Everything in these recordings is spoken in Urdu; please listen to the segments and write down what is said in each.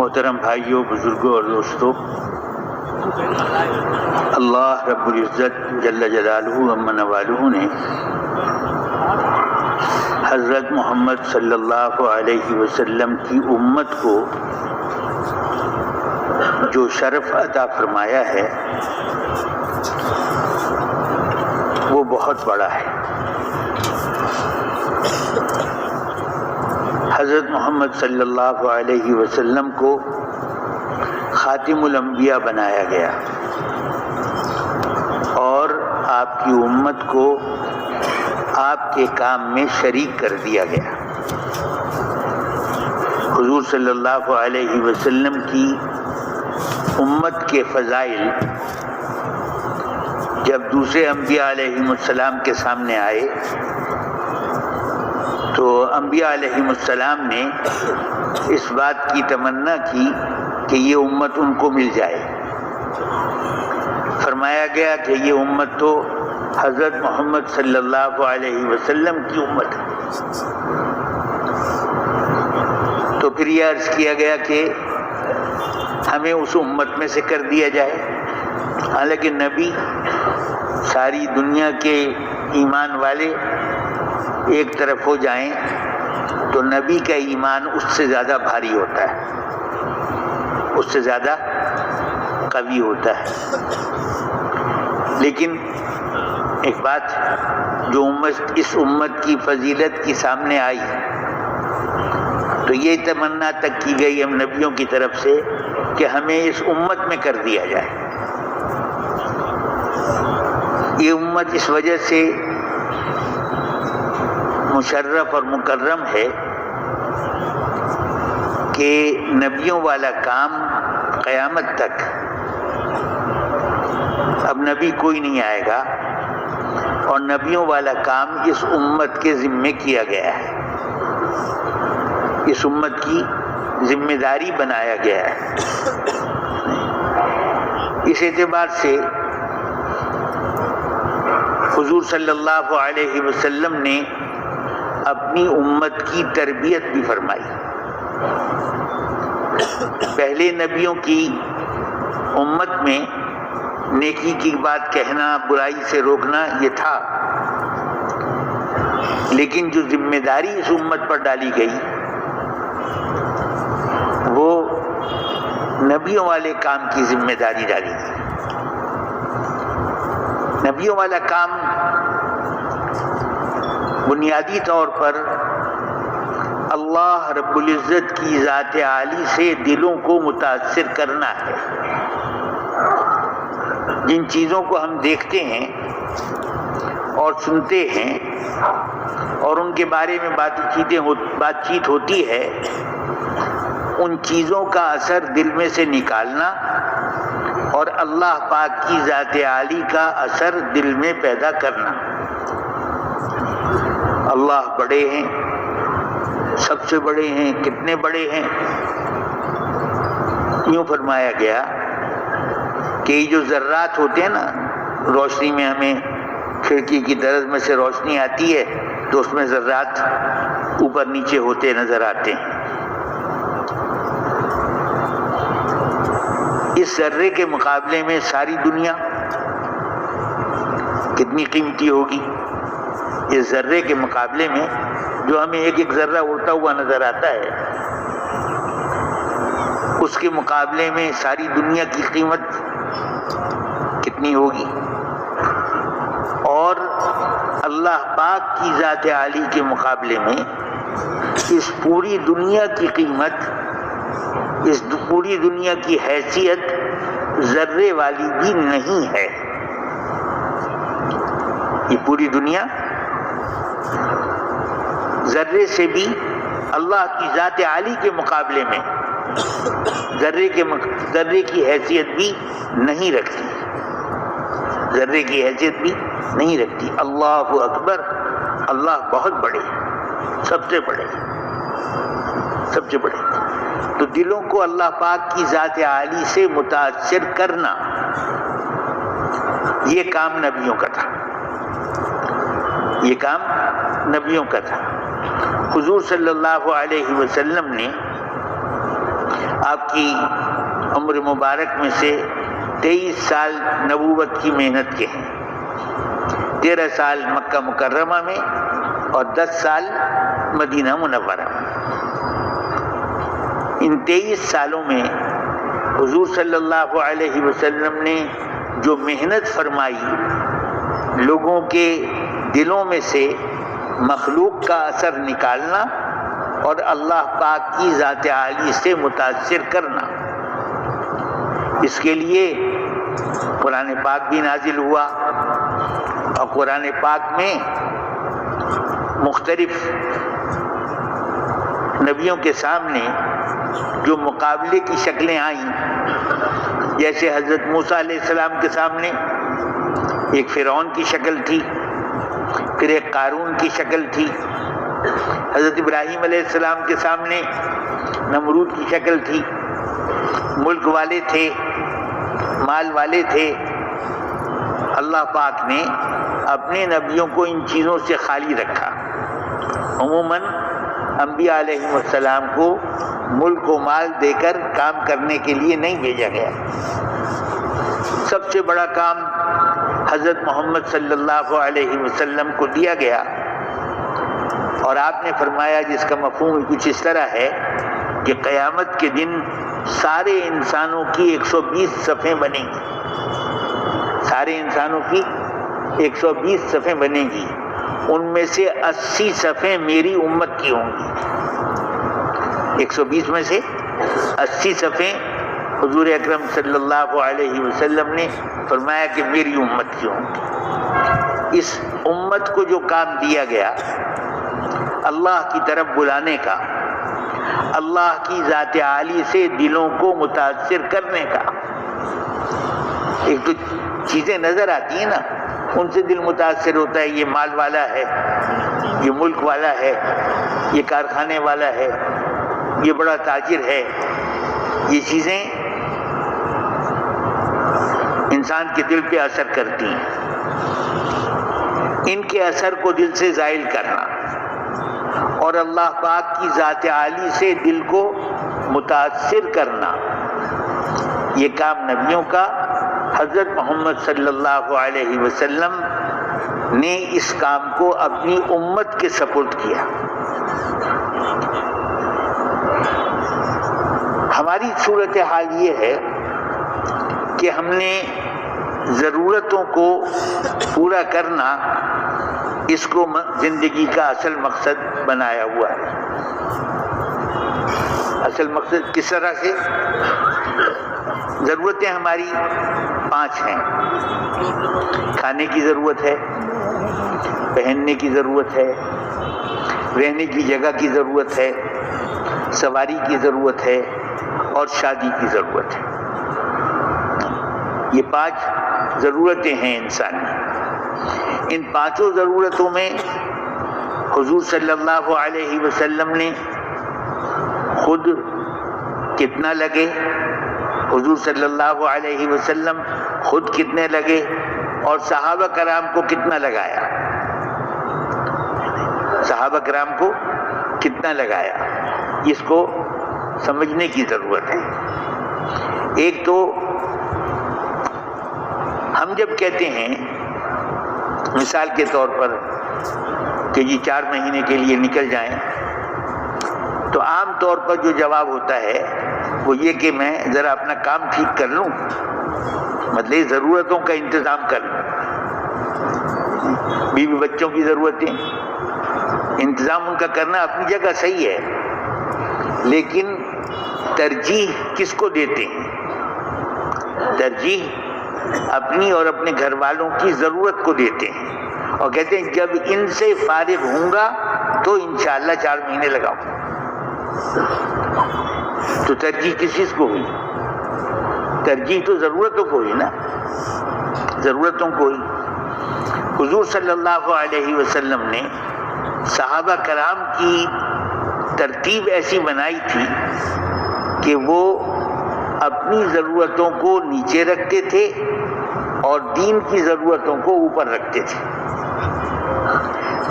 محترم بھائیوں، بزرگوں اور دوستوں، اللہ رب العزت جل جلالہ عما نوالہ نے حضرت محمد صلی اللہ علیہ وسلم کی امت کو جو شرف عطا فرمایا ہے وہ بہت بڑا ہے۔ حضرت محمد صلی اللہ علیہ وسلم کو خاتم الانبیاء بنایا گیا اور آپ کی امت کو آپ کے کام میں شریک کر دیا گیا۔ حضور صلی اللہ علیہ وسلم کی امت کے فضائل جب دوسرے انبیاء علیہم السلام کے سامنے آئے تو انبیاء علیہم السلام نے اس بات کی تمنا کی کہ یہ امت ان کو مل جائے۔ فرمایا گیا کہ یہ امت تو حضرت محمد صلی اللہ علیہ وسلم کی امت ہے۔ تو پھر یہ عرض کیا گیا کہ ہمیں اس امت میں سے کر دیا جائے۔ حالانکہ نبی ساری دنیا کے ایمان والے ایک طرف ہو جائیں تو نبی کا ایمان اس سے زیادہ بھاری ہوتا ہے، اس سے زیادہ قوی ہوتا ہے۔ لیکن ایک بات جو اس امت کی فضیلت کی سامنے آئی تو یہ تمنا تک کی گئی ہم نبیوں کی طرف سے کہ ہمیں اس امت میں کر دیا جائے۔ یہ امت اس وجہ سے مشرف اور مکرم ہے کہ نبیوں والا کام قیامت تک اب نبی کوئی نہیں آئے گا اور نبیوں والا کام اس امت کے ذمے کیا گیا ہے، اس امت کی ذمہ داری بنایا گیا ہے۔ اس اعتبار سے حضور صلی اللہ علیہ وسلم نے اپنی امت کی تربیت بھی فرمائی۔ پہلے نبیوں کی امت میں نیکی کی بات کہنا، برائی سے روکنا یہ تھا، لیکن جو ذمہ داری اس امت پر ڈالی گئی وہ نبیوں والے کام کی ذمہ داری ڈالی گئی۔ نبیوں والا کام بنیادی طور پر اللہ رب العزت کی ذات عالی سے دلوں کو متاثر کرنا ہے۔ جن چیزوں کو ہم دیکھتے ہیں اور سنتے ہیں اور ان کے بارے میں بات چیت ہوتی ہے، ان چیزوں کا اثر دل میں سے نکالنا اور اللہ پاک کی ذات عالی کا اثر دل میں پیدا کرنا۔ اللہ بڑے ہیں، سب سے بڑے ہیں، کتنے بڑے ہیں؟ یوں فرمایا گیا کہ یہ جو ذرات ہوتے ہیں نا، روشنی میں ہمیں کھڑکی کی طرف میں سے روشنی آتی ہے تو اس میں ذرات اوپر نیچے ہوتے نظر آتے ہیں۔ اس ذرے کے مقابلے میں ساری دنیا کتنی قیمتی ہوگی؟ اس ذرے کے مقابلے میں جو ہمیں ایک ایک ذرہ اڑتا ہوا نظر آتا ہے، اس کے مقابلے میں ساری دنیا کی قیمت کتنی ہوگی؟ اور اللہ پاک کی ذات عالی کے مقابلے میں اس پوری دنیا کی قیمت، اس پوری دنیا کی حیثیت ذرے والی بھی نہیں ہے۔ یہ پوری دنیا ذرے سے بھی اللہ کی ذات عالی کے مقابلے میں ذرے کی حیثیت بھی نہیں رکھتی، ذرے کی حیثیت بھی نہیں رکھتی۔ اللہ اکبر، اللہ بہت بڑے، سب سے بڑے، سب سے بڑے۔ تو دلوں کو اللہ پاک کی ذات عالی سے متاثر کرنا یہ کام نبیوں کا تھا، یہ کام نبیوں کا تھا۔ حضور صلی اللہ علیہ وسلم نے آپ کی عمر مبارک میں سے 23 سال نبوت کی محنت کے ہیں، 13 سال مکہ مکرمہ میں اور 10 سال مدینہ منورہ میں۔ ان 23 سالوں میں حضور صلی اللہ علیہ وسلم نے جو محنت فرمائی، لوگوں کے دلوں میں سے مخلوق کا اثر نکالنا اور اللہ پاک کی ذات عالی سے متاثر کرنا، اس کے لیے قرآن پاک بھی نازل ہوا، اور قرآن پاک میں مختلف نبیوں کے سامنے جو مقابلے کی شکلیں آئیں، جیسے حضرت موسیٰ علیہ السلام کے سامنے ایک فرعون کی شکل تھی، پھر ایک قارون کی شکل تھی، حضرت ابراہیم علیہ السلام کے سامنے نمرود کی شکل تھی، ملک والے تھے، مال والے تھے۔ اللہ پاک نے اپنے نبیوں کو ان چیزوں سے خالی رکھا۔ عموماً انبیاء علیہ السلام کو ملک و مال دے کر کام کرنے کے لیے نہیں بھیجا گیا۔ سب سے بڑا کام حضرت محمد صلی اللہ علیہ وسلم کو دیا گیا، اور آپ نے فرمایا، جس کا مفہوم کچھ اس طرح ہے کہ قیامت کے دن سارے انسانوں کی 120 صفیں بنیں گی، سارے انسانوں کی 120 صفیں بنیں گی، ان میں سے 80 صفیں میری امت کی ہوں گی۔ 120 میں سے 80 صفیں حضور اکرم صلی اللہ علیہ وسلم نے فرمایا کہ میری امت کی ہوں گی۔ اس امت کو جو کام دیا گیا اللہ کی طرف بلانے کا، اللہ کی ذات عالی سے دلوں کو متاثر کرنے کا، ایک تو چیزیں نظر آتی ہیں نا، ان سے دل متاثر ہوتا ہے، یہ مال والا ہے، یہ ملک والا ہے، یہ کارخانے والا ہے، یہ بڑا تاجر ہے۔ یہ چیزیں انسان کے دل پہ اثر کرتی ہیں۔ ان کے اثر کو دل سے زائل کرنا اور اللہ پاک کی ذات عالی سے دل کو متاثر کرنا، یہ کام نبیوں کا حضرت محمد صلی اللہ علیہ وسلم نے اس کام کو اپنی امت کے سپرد کیا۔ ہماری صورتحال یہ ہے کہ ہم نے ضرورتوں کو پورا کرنا اس کو زندگی کا اصل مقصد بنایا ہوا ہے۔ اصل مقصد کس طرح سے؟ ضرورتیں ہماری 5 ہیں۔ کھانے کی ضرورت ہے، پہننے کی ضرورت ہے، رہنے کی جگہ کی ضرورت ہے، سواری کی ضرورت ہے اور شادی کی ضرورت ہے۔ یہ 5 ضرورتیں ہیں انسانی۔ ان 5 ضرورتوں میں حضور صلی اللہ علیہ وسلم نے خود کتنا لگے، حضور صلی اللہ علیہ وسلم خود کتنے لگے اور صحابہ کرام کو کتنا لگایا، صحابہ کرام کو کتنا لگایا، اس کو سمجھنے کی ضرورت ہے۔ ایک تو ہم جب کہتے ہیں مثال کے طور پر کہ جی 4 مہینے کے لیے نکل جائیں، تو عام طور پر جو جواب ہوتا ہے وہ یہ کہ میں ذرا اپنا کام ٹھیک کر لوں، مطلب ضرورتوں کا انتظام کر لوں، بیوی بچوں کی ضرورتیں، انتظام ان کا کرنا اپنی جگہ صحیح ہے، لیکن ترجیح کس کو دیتے ہیں؟ ترجیح اپنی اور اپنے گھر والوں کی ضرورت کو دیتے ہیں، اور کہتے ہیں جب ان سے فارغ ہوں گا تو انشاءاللہ 4 مہینے لگاؤں۔ تو ترجیح کس چیز کو ہوئی؟ ترجیح تو ضرورتوں کو ہوئی نا، ضرورتوں کو ہوئی۔ حضور صلی اللہ علیہ وسلم نے صحابہ کرام کی ترتیب ایسی بنائی تھی کہ وہ اپنی ضرورتوں کو نیچے رکھتے تھے اور دین کی ضرورتوں کو اوپر رکھتے تھے۔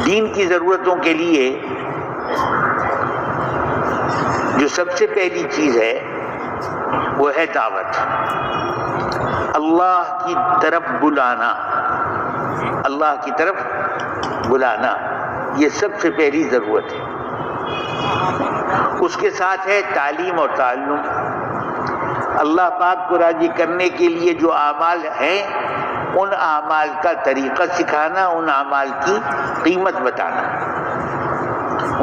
دین کی ضرورتوں کے لیے جو سب سے پہلی چیز ہے وہ ہے دعوت، اللہ کی طرف بلانا، اللہ کی طرف بلانا، یہ سب سے پہلی ضرورت ہے۔ اس کے ساتھ ہے تعلیم اور تعلم، اللہ پاک کو راضی کرنے کے لیے جو اعمال ہیں ان اعمال کا طریقہ سکھانا، ان اعمال کی قیمت بتانا،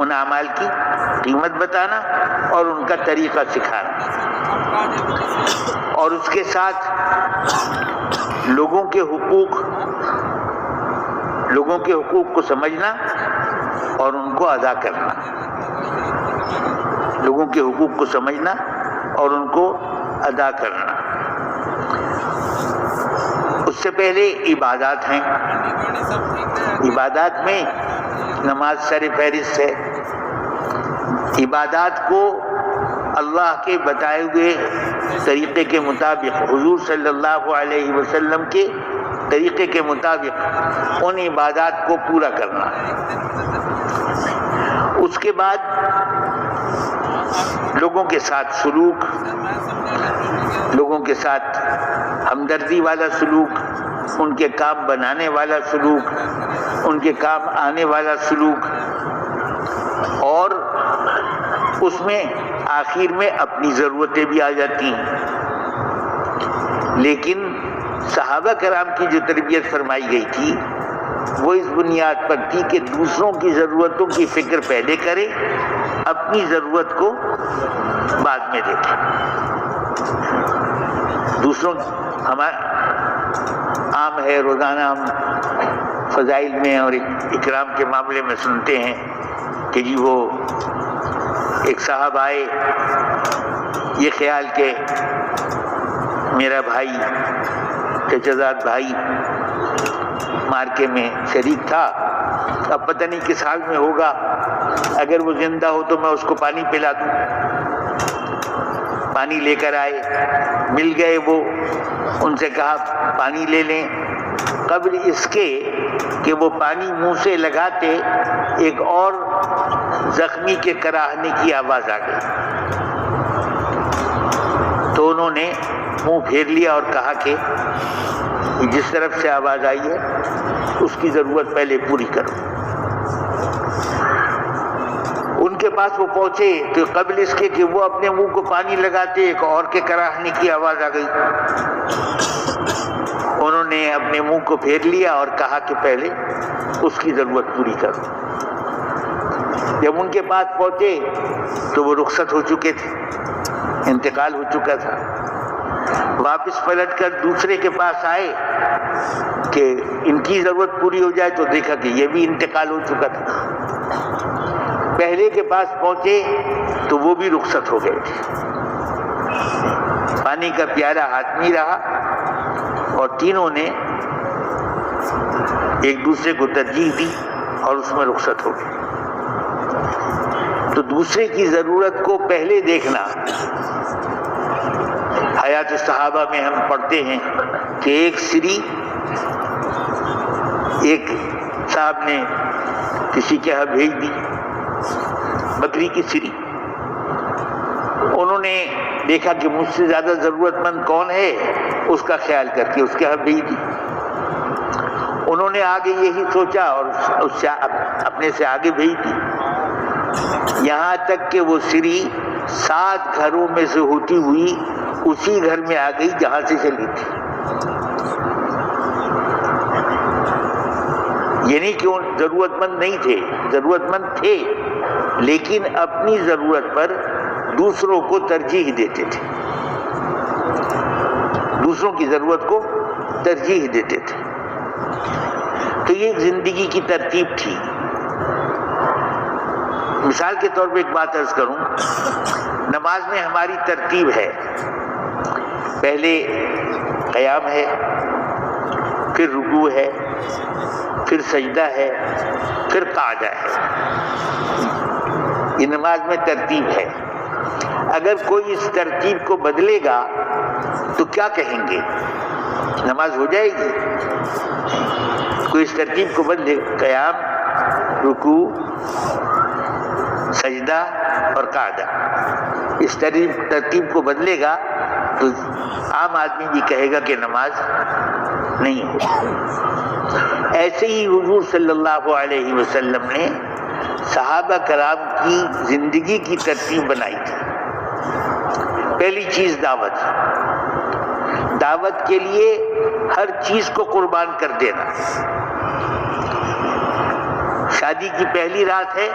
ان اعمال کی قیمت بتانا اور ان کا طریقہ سکھانا، اور اس کے ساتھ لوگوں کے حقوق کو سمجھنا اور ان کو ادا کرنا، لوگوں کے حقوق کو سمجھنا اور ان کو ادا کرنا۔ اس سے پہلے عبادات ہیں، عبادات میں نماز سر فہرست ہے۔ عبادات کو اللہ کے بتائے ہوئے طریقے کے مطابق، حضور صلی اللہ علیہ وسلم کے طریقے کے مطابق ان عبادات کو پورا کرنا۔ اس کے بعد لوگوں کے ساتھ سلوک، لوگوں کے ساتھ ہمدردی والا سلوک، ان کے کام بنانے والا سلوک، ان کے کام آنے والا سلوک، اور اس میں آخر میں اپنی ضرورتیں بھی آ جاتی ہیں۔ لیکن صحابہ کرام کی جو تربیت فرمائی گئی تھی وہ اس بنیاد پر تھی کہ دوسروں کی ضرورتوں کی فکر پہلے کرے، اپنی ضرورت کو بعد میں دیکھیں۔ دوسروں ہمارا عام ہے، روزانہ ہم فضائل میں اور اکرام کے معاملے میں سنتے ہیں کہ جی وہ ایک صاحب آئے، یہ خیال کہ میرا بھائی چچا زاد بھائی مارکے میں شریک تھا، اب پتہ نہیں کس حال میں ہوگا، اگر وہ زندہ ہو تو میں اس کو پانی پلا دوں۔ پانی لے کر آئے، مل گئے، وہ ان سے کہا پانی لے لیں۔ قبل اس کے کہ وہ پانی منہ سے لگاتے ایک اور زخمی کے کراہنے کی آواز آ گئی، تو انہوں نے منہ پھیر لیا اور کہا کہ جس طرف سے آواز آئی ہے اس کی ضرورت پہلے پوری کرو۔ ان کے پاس وہ پہنچے تو قبل اس کے کہ وہ اپنے منہ کو پانی لگاتے ایک اور کے کراہنے کی آواز آ گئی، انہوں نے اپنے منہ کو پھیر لیا اور کہا کہ پہلے اس کی ضرورت پوری کرو۔ جب ان کے پاس پہنچے تو وہ رخصت ہو چکے تھے، انتقال ہو چکا تھا۔ واپس پلٹ کر دوسرے کے پاس آئے کہ ان کی ضرورت پوری ہو جائے تو دیکھا کہ یہ بھی انتقال ہو چکا تھا۔ پہلے کے پاس پہنچے تو وہ بھی رخصت ہو گئے تھے، پانی کا پیالہ ہاتھ نہیں رہا، اور تینوں نے ایک دوسرے کو ترجیح دی اور اس میں رخصت ہو گئی۔ تو دوسرے کی ضرورت کو پہلے دیکھنا، حیات الصحابہ میں ہم پڑھتے ہیں کہ ایک سری، ایک صاحب نے کسی کے ہاں بھیج دی بکری کی سری، انہوں نے دیکھا کہ مجھ سے زیادہ ضرورت مند کون ہے، اس کا خیال کر کے اس کے ہاں بھیج دی۔ انہوں نے آگے یہی سوچا اور اس سے اپنے سے آگے بھیج دی، یہاں تک کہ وہ سری 7 گھروں میں سے ہوتی ہوئی اسی گھر میں آ گئی جہاں سے چلی تھی۔ یعنی کہ وہ ضرورت مند نہیں تھے، ضرورت مند تھے لیکن اپنی ضرورت پر دوسروں کو ترجیح دیتے تھے، دوسروں کی ضرورت کو ترجیح دیتے تھے۔ تو یہ ایک زندگی کی ترتیب تھی۔ مثال کے طور پہ ایک بات عرض کروں، نماز میں ہماری ترتیب ہے، پہلے قیام ہے، پھر رکوع ہے، پھر سجدہ ہے، پھر قعدہ ہے۔ یہ نماز میں ترتیب ہے۔ اگر کوئی اس ترتیب کو بدلے گا تو کیا کہیں گے؟ نماز ہو جائے گی؟ کوئی اس ترتیب کو بدلے، قیام، رکوع، سجدہ اور قعدہ، اس ترتیب کو بدلے گا تو عام آدمی بھی کہے گا کہ نماز نہیں ہوتی۔ ایسے ہی حضور صلی اللہ علیہ وسلم نے صحابہ کرام کی زندگی کی ترتیب بنائی تھی۔ پہلی چیز دعوت کے لیے ہر چیز کو قربان کر دینا۔ شادی کی پہلی رات ہے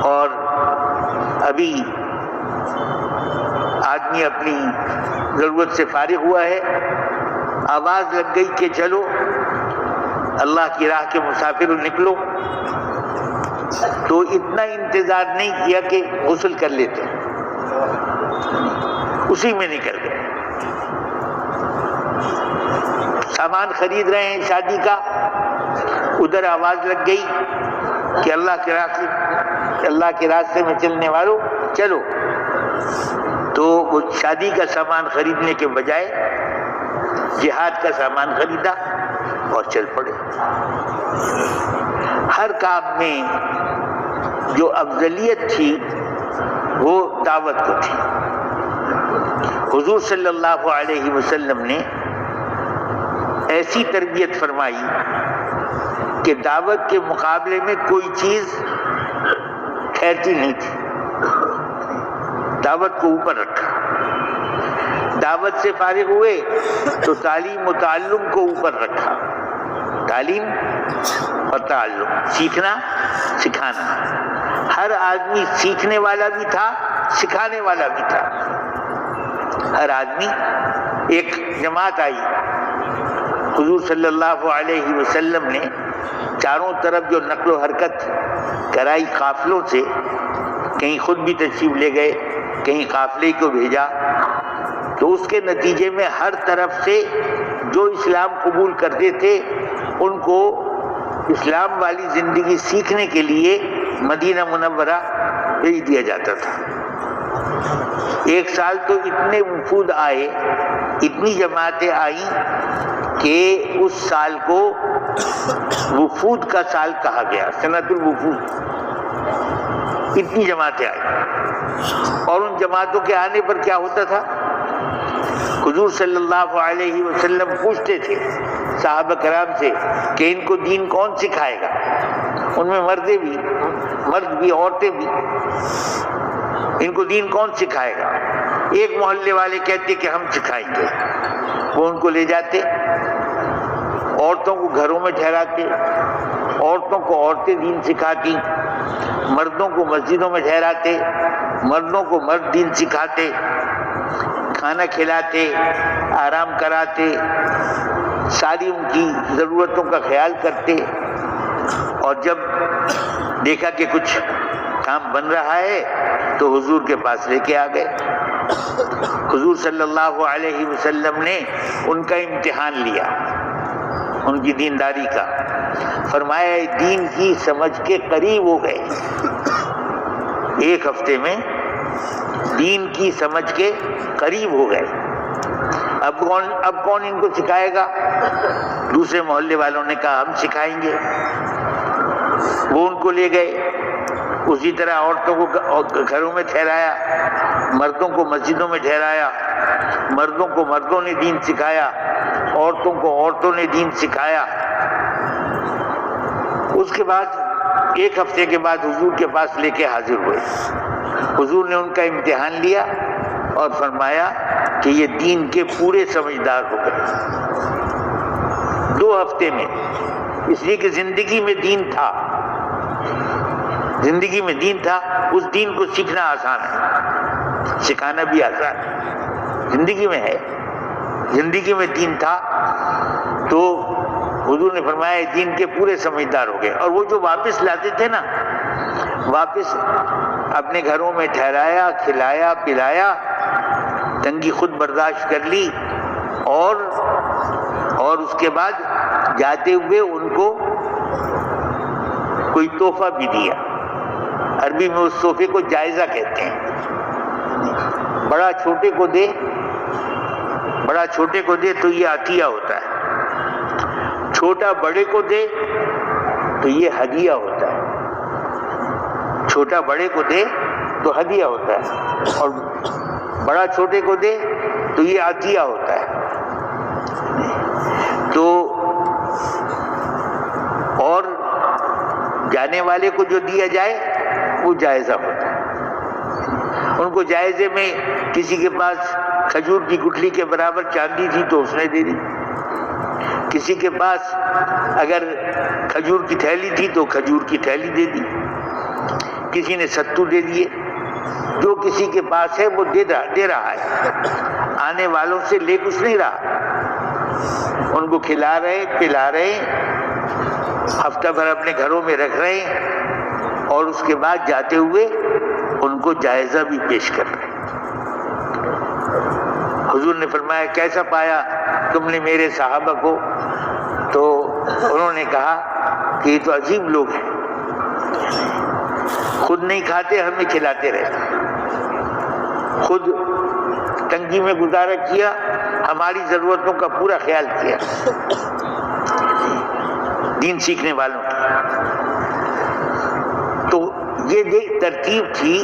اور ابھی آدمی اپنی ضرورت سے فارغ ہوا ہے، آواز لگ گئی کہ چلو اللہ کی راہ کے مسافر نکلو، تو اتنا انتظار نہیں کیا کہ غسل کر لیتے، اسی میں نکل گئے۔ سامان خرید رہے ہیں شادی کا، ادھر آواز لگ گئی کہ اللہ کے راستے میں چلنے والوں چلو، تو وہ شادی کا سامان خریدنے کے بجائے جہاد کا سامان خریدا اور چل پڑے۔ ہر کام میں جو افضلیت تھی وہ دعوت کو تھی۔ حضور صلی اللہ علیہ وسلم نے ایسی تربیت فرمائی کہ دعوت کے مقابلے میں کوئی چیز ٹھہرتی نہیں تھی، دعوت کو اوپر رکھا۔ دعوت سے فارغ ہوئے تو تعلیم و تعلم کو اوپر رکھا، تعلیم اور تعلم، سیکھنا سکھانا۔ ہر آدمی سیکھنے والا بھی تھا، سکھانے والا بھی تھا۔ ہر آدمی، ایک جماعت آئی، حضور صلی اللہ علیہ وسلم نے چاروں طرف جو نقل و حرکت کرائی قافلوں سے، کہیں خود بھی تشریف لے گئے، کہیں قافلے کو بھیجا، تو اس کے نتیجے میں ہر طرف سے جو اسلام قبول کرتے تھے ان کو اسلام والی زندگی سیکھنے کے لیے مدینہ منورہ بھیج دیا جاتا تھا۔ ایک سال تو اتنے وفود آئے، اتنی جماعتیں آئیں کہ اس سال کو وفود کا سال کہا گیا، سنۃ الوفود۔ اتنی جماعتیں آئیں، اور ان جماعتوں کے آنے پر کیا ہوتا تھا؟ حضور صلی اللہ علیہ وسلم پوچھتے تھے صحابہ کرام سے کہ ان کو دین کون سکھائے گا؟ ان میں مرد بھی عورتیں بھی، ان کو دین کون سکھائے گا؟ ایک محلے والے کہتے کہ ہم سکھائیں گے، وہ ان کو لے جاتے، عورتوں کو گھروں میں ٹھہراتے، عورتوں کو عورتیں دین سکھاتی، مردوں کو مسجدوں میں ٹھہراتے، مردوں کو مرد دین سکھاتے، کھانا کھلاتے، آرام کراتے، ساری ان کی ضرورتوں کا خیال کرتے، اور جب دیکھا کہ کچھ کام بن رہا ہے تو حضور کے پاس لے کے آ گئے۔ حضور صلی اللہ علیہ وسلم نے ان کا امتحان لیا، ان کی دینداری کا، فرمایا دین کی سمجھ کے قریب ہو گئے، ایک ہفتے میں دین کی سمجھ کے قریب ہو گئے۔ اب کون ان کو سکھائے گا؟ دوسرے محلے والوں نے کہا ہم سکھائیں گے، وہ ان کو لے گئے۔ اسی طرح عورتوں کو گھروں میں ٹھہرایا، مردوں کو مسجدوں میں ٹھہرایا، مردوں کو مردوں نے دین سکھایا، عورتوں کو عورتوں نے دین سکھایا۔ اس کے بعد ایک ہفتے کے بعد حضور کے پاس لے کے حاضر ہوئے۔ حضور نے ان کا امتحان لیا اور فرمایا کہ یہ دین کے پورے سمجھدار ہو گئے 2 ہفتے میں، اس لیے کہ زندگی میں دین تھا، زندگی میں دین تھا، اس دین کو سیکھنا آسان ہے، سکھانا بھی آسان ہے، زندگی میں ہے، زندگی میں دین تھا۔ تو حضور نے فرمایا دین کے پورے سمجھدار ہو گئے۔ اور وہ جو واپس لاتے تھے نا، واپس اپنے گھروں میں ٹھہرایا، کھلایا پلایا، تنگی خود برداشت کر لی، اور اس کے بعد جاتے ہوئے ان کو کوئی تحفہ بھی دیا۔ عربی میں اس تحفے کو جائزہ کہتے ہیں۔ بڑا چھوٹے کو دے تو یہ عطیہ ہوتا ہے، چھوٹا بڑے کو دے تو یہ ہدیہ ہوتا ہے، چھوٹا بڑے کو دے تو ہدیہ ہوتا ہے، اور بڑا چھوٹے کو دے تو یہ عطیہ ہوتا ہے، تو اور جانے والے کو جو دیا جائے وہ جائزہ ہوتا ہے۔ ان کو جائزے میں کسی کے پاس کھجور کی گٹھلی کے برابر چاندی تھی تو اس نے دے دی، کسی کے پاس اگر کھجور کی تھیلی تھی تو کھجور کی تھیلی دے دی، کسی نے ستو دے دیے، جو کسی کے پاس ہے وہ دے رہا ہے، آنے والوں سے لے کچھ نہیں رہا، ان کو کھلا رہے پلا رہے، ہفتہ بھر اپنے گھروں میں رکھ رہے ہیں، اور اس کے بعد جاتے ہوئے ان کو جائزہ بھی پیش کر رہے ہیں۔ حضور نے فرمایا کیسا پایا تم نے میرے صحابہ کو؟ تو انہوں نے کہا کہ یہ تو عجیب لوگ ہیں، خود نہیں کھاتے ہمیں کھلاتے رہتے، خود تنگی میں گزارا کیا، ہماری ضرورتوں کا پورا خیال کیا، دین سیکھنے والوں کی۔ تو یہ ترتیب تھی۔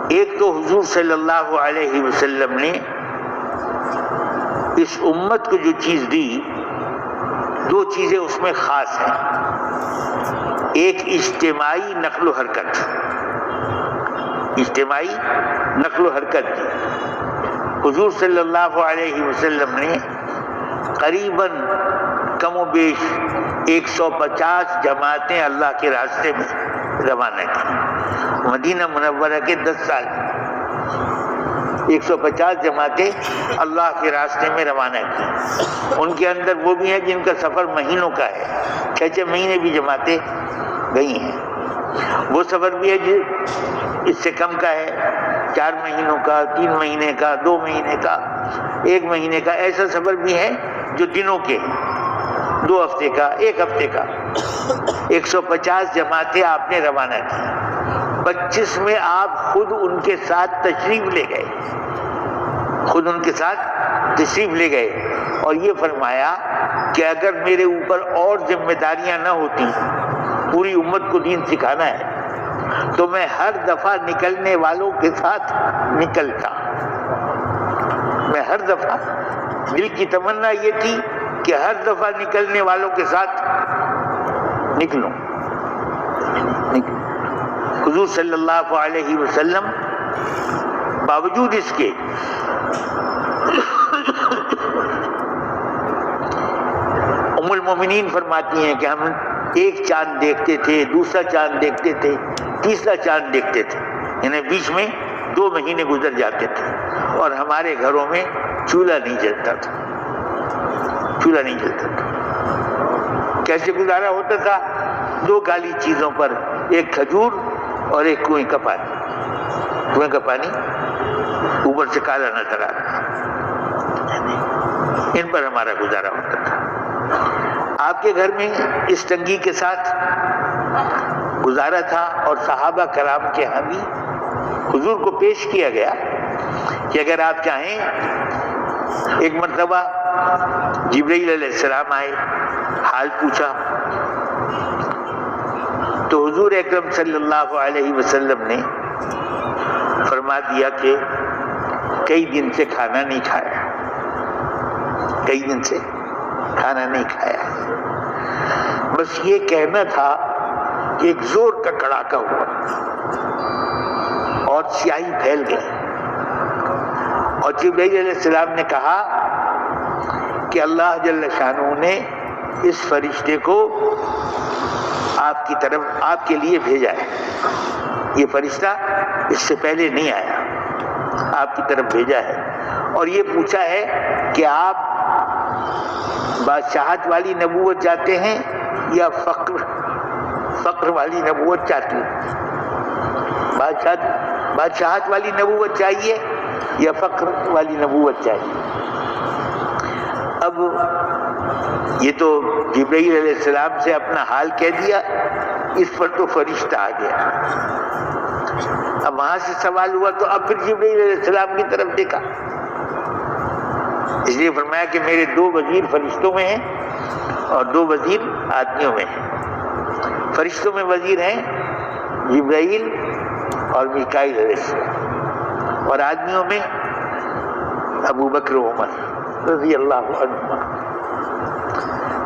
ایک تو حضور صلی اللہ علیہ وسلم نے اس امت کو جو چیز دی، دو چیزیں اس میں خاص ہیں، ایک اجتماعی نقل و حرکت، اجتماعی نقل و حرکت کی۔ حضور صلی اللہ علیہ وسلم نے قریباً کم و بیش 150 جماعتیں اللہ کے راستے میں روانہ کی، مدینہ منورہ کے 10 سال 150 جماعتیں اللہ کے راستے میں روانہ کی۔ ان کے اندر وہ بھی ہیں جن کا سفر مہینوں کا ہے، 6 مہینے بھی جماعتیں گئی ہیں، وہ سفر بھی ہے جو اس سے کم کا ہے، 4 مہینوں کا، 3 مہینے کا، 2 مہینے کا، 1 مہینے کا، ایسا سفر بھی ہے جو دنوں کے، 2 ہفتے کا، 1 ہفتے کا۔ 150 جماعتیں آپ نے روانہ کی، 25 میں آپ خود ان کے ساتھ تشریف لے گئے، خود ان کے ساتھ تشریف لے گئے، اور یہ فرمایا کہ اگر میرے اوپر اور ذمہ داریاں نہ ہوتی، پوری امت کو دین سکھانا ہے، تو میں ہر دفعہ نکلنے والوں کے ساتھ نکلتا، میں ہر دفعہ، دل کی تمنا یہ تھی کہ ہر دفعہ نکلنے والوں کے ساتھ نکلوں۔ حضور صلی اللہ علیہ وسلم باوجود اس کے ام المومنین فرماتی ہیں کہ ہم ایک چاند دیکھتے تھے، دوسرا چاند دیکھتے تھے، تیسرا چاند دیکھتے تھے، یعنی بیچ میں 2 مہینے گزر جاتے تھے، اور ہمارے گھروں میں چولہا نہیں جلتا تھا، چولہا نہیں جلتا تھا۔ کیسے گزارا ہوتا تھا؟ 2 کالی چیزوں پر، ایک کھجور اور ایک کنویں کا پانی، کنویں کا پانی اوپر سے کالا نظر آتا، ان پر ہمارا گزارا ہوتا تھا۔ آپ کے گھر میں اس تنگی کے ساتھ گزارا تھا، اور صحابہ کرام کے ہاں بھی حضور کو پیش کیا گیا کہ اگر آپ چاہیں، ایک مرتبہ جبرائیل علیہ السلام آئے، حال پوچھا، تو حضور اکرم صلی اللہ علیہ وسلم نے فرما دیا کہ کئی دن سے کھانا نہیں کھایا، کئی دن سے کھانا نہیں کھایا، بس یہ کہنا تھا کہ ایک زور کا کڑاکا ہوا اور سیاہی پھیل گئی، اور جبرائیل علیہ السلام نے کہا کہ اللہ جل شانہ نے اس فرشتے کو آپ کی طرف، آپ کے لیے بھیجا ہے، یہ فرشتہ اس سے پہلے نہیں آیا، آپ کی طرف بھیجا ہے، اور یہ پوچھا ہے کہ آپ بادشاہت والی نبوت چاہتے ہیں یا فقر والی نبوت چاہتے ہیں؟ بادشاہت والی نبوت چاہیے یا فقر والی نبوت چاہیے؟ اب یہ تو جبرائیل علیہ السلام سے اپنا حال کہہ دیا، اس پر تو فرشتہ آ گیا۔ اب وہاں سے سوال ہوا تو اب پھر جبرائیل علیہ السلام کی طرف دیکھا، اس لیے فرمایا کہ میرے 2 وزیر فرشتوں میں ہیں اور 2 وزیر آدمیوں میں ہیں۔ فرشتوں میں وزیر ہیں جبرائیل اور میکائیل علیہ السلام، اور آدمیوں میں ابو بکر و عمر رضی اللہ عنہ.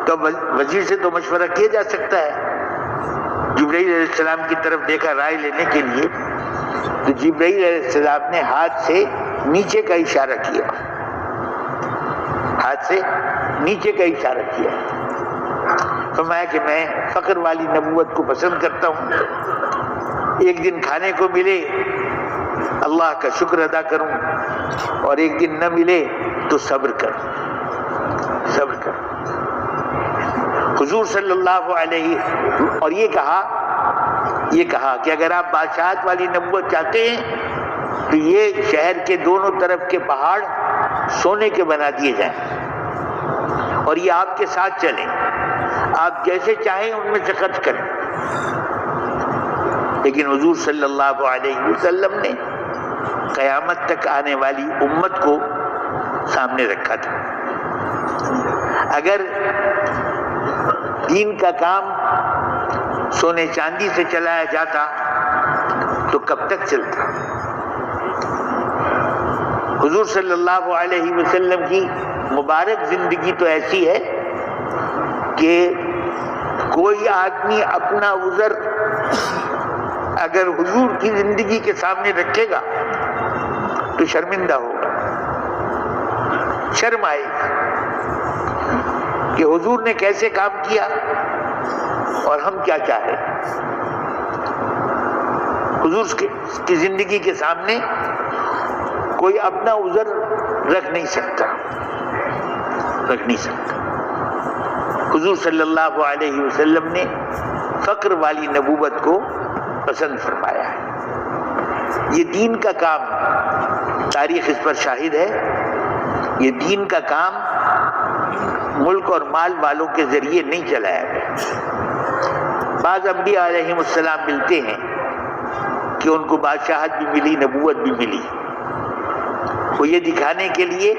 تو وزیر سے تو مشورہ کیا جا سکتا ہے. جبرائیل علیہ السلام کی طرف دیکھا رائے لینے کے لیے, تو جبرائیل علیہ السلام نے ہاتھ سے نیچے کا اشارہ کیا, ہاتھ سے نیچے کا اشارہ کیا. فرمایا کہ میں فقر والی نبوت کو پسند کرتا ہوں, ایک دن کھانے کو ملے اللہ کا شکر ادا کروں, اور ایک دن نہ ملے تو صبر کر. حضور صلی اللہ علیہ, اور یہ کہا کہ اگر آپ بادشاہت والی نبوت چاہتے ہیں تو یہ شہر کے دونوں طرف کے پہاڑ سونے کے بنا دیے جائیں, اور یہ آپ کے ساتھ چلیں, آپ جیسے چاہیں ان میں سے خرچ کریں. لیکن حضور صلی اللہ علیہ وسلم نے قیامت تک آنے والی امت کو سامنے رکھا تھا. اگر دین کا کام سونے چاندی سے چلایا جاتا تو کب تک چلتا؟ حضور صلی اللہ علیہ وسلم کی مبارک زندگی تو ایسی ہے کہ کوئی آدمی اپنا عذر اگر حضور کی زندگی کے سامنے رکھے گا تو شرمندہ ہوگا, شرم آئے گی کہ حضور نے کیسے کام کیا اور ہم کیا چاہے. حضور کی زندگی کے سامنے کوئی اپنا عذر رکھ نہیں سکتا. حضور صلی اللہ علیہ وسلم نے فقر والی نبوت کو پسند فرمایا ہے. یہ دین کا کام, تاریخ اس پر شاہد ہے, یہ دین کا کام ملک اور مال والوں کے ذریعے نہیں چلایا گیا. بعض انبیاء علیہ السلام ملتے ہیں کہ ان کو بادشاہت بھی ملی, نبوت بھی ملی, وہ یہ دکھانے کے لیے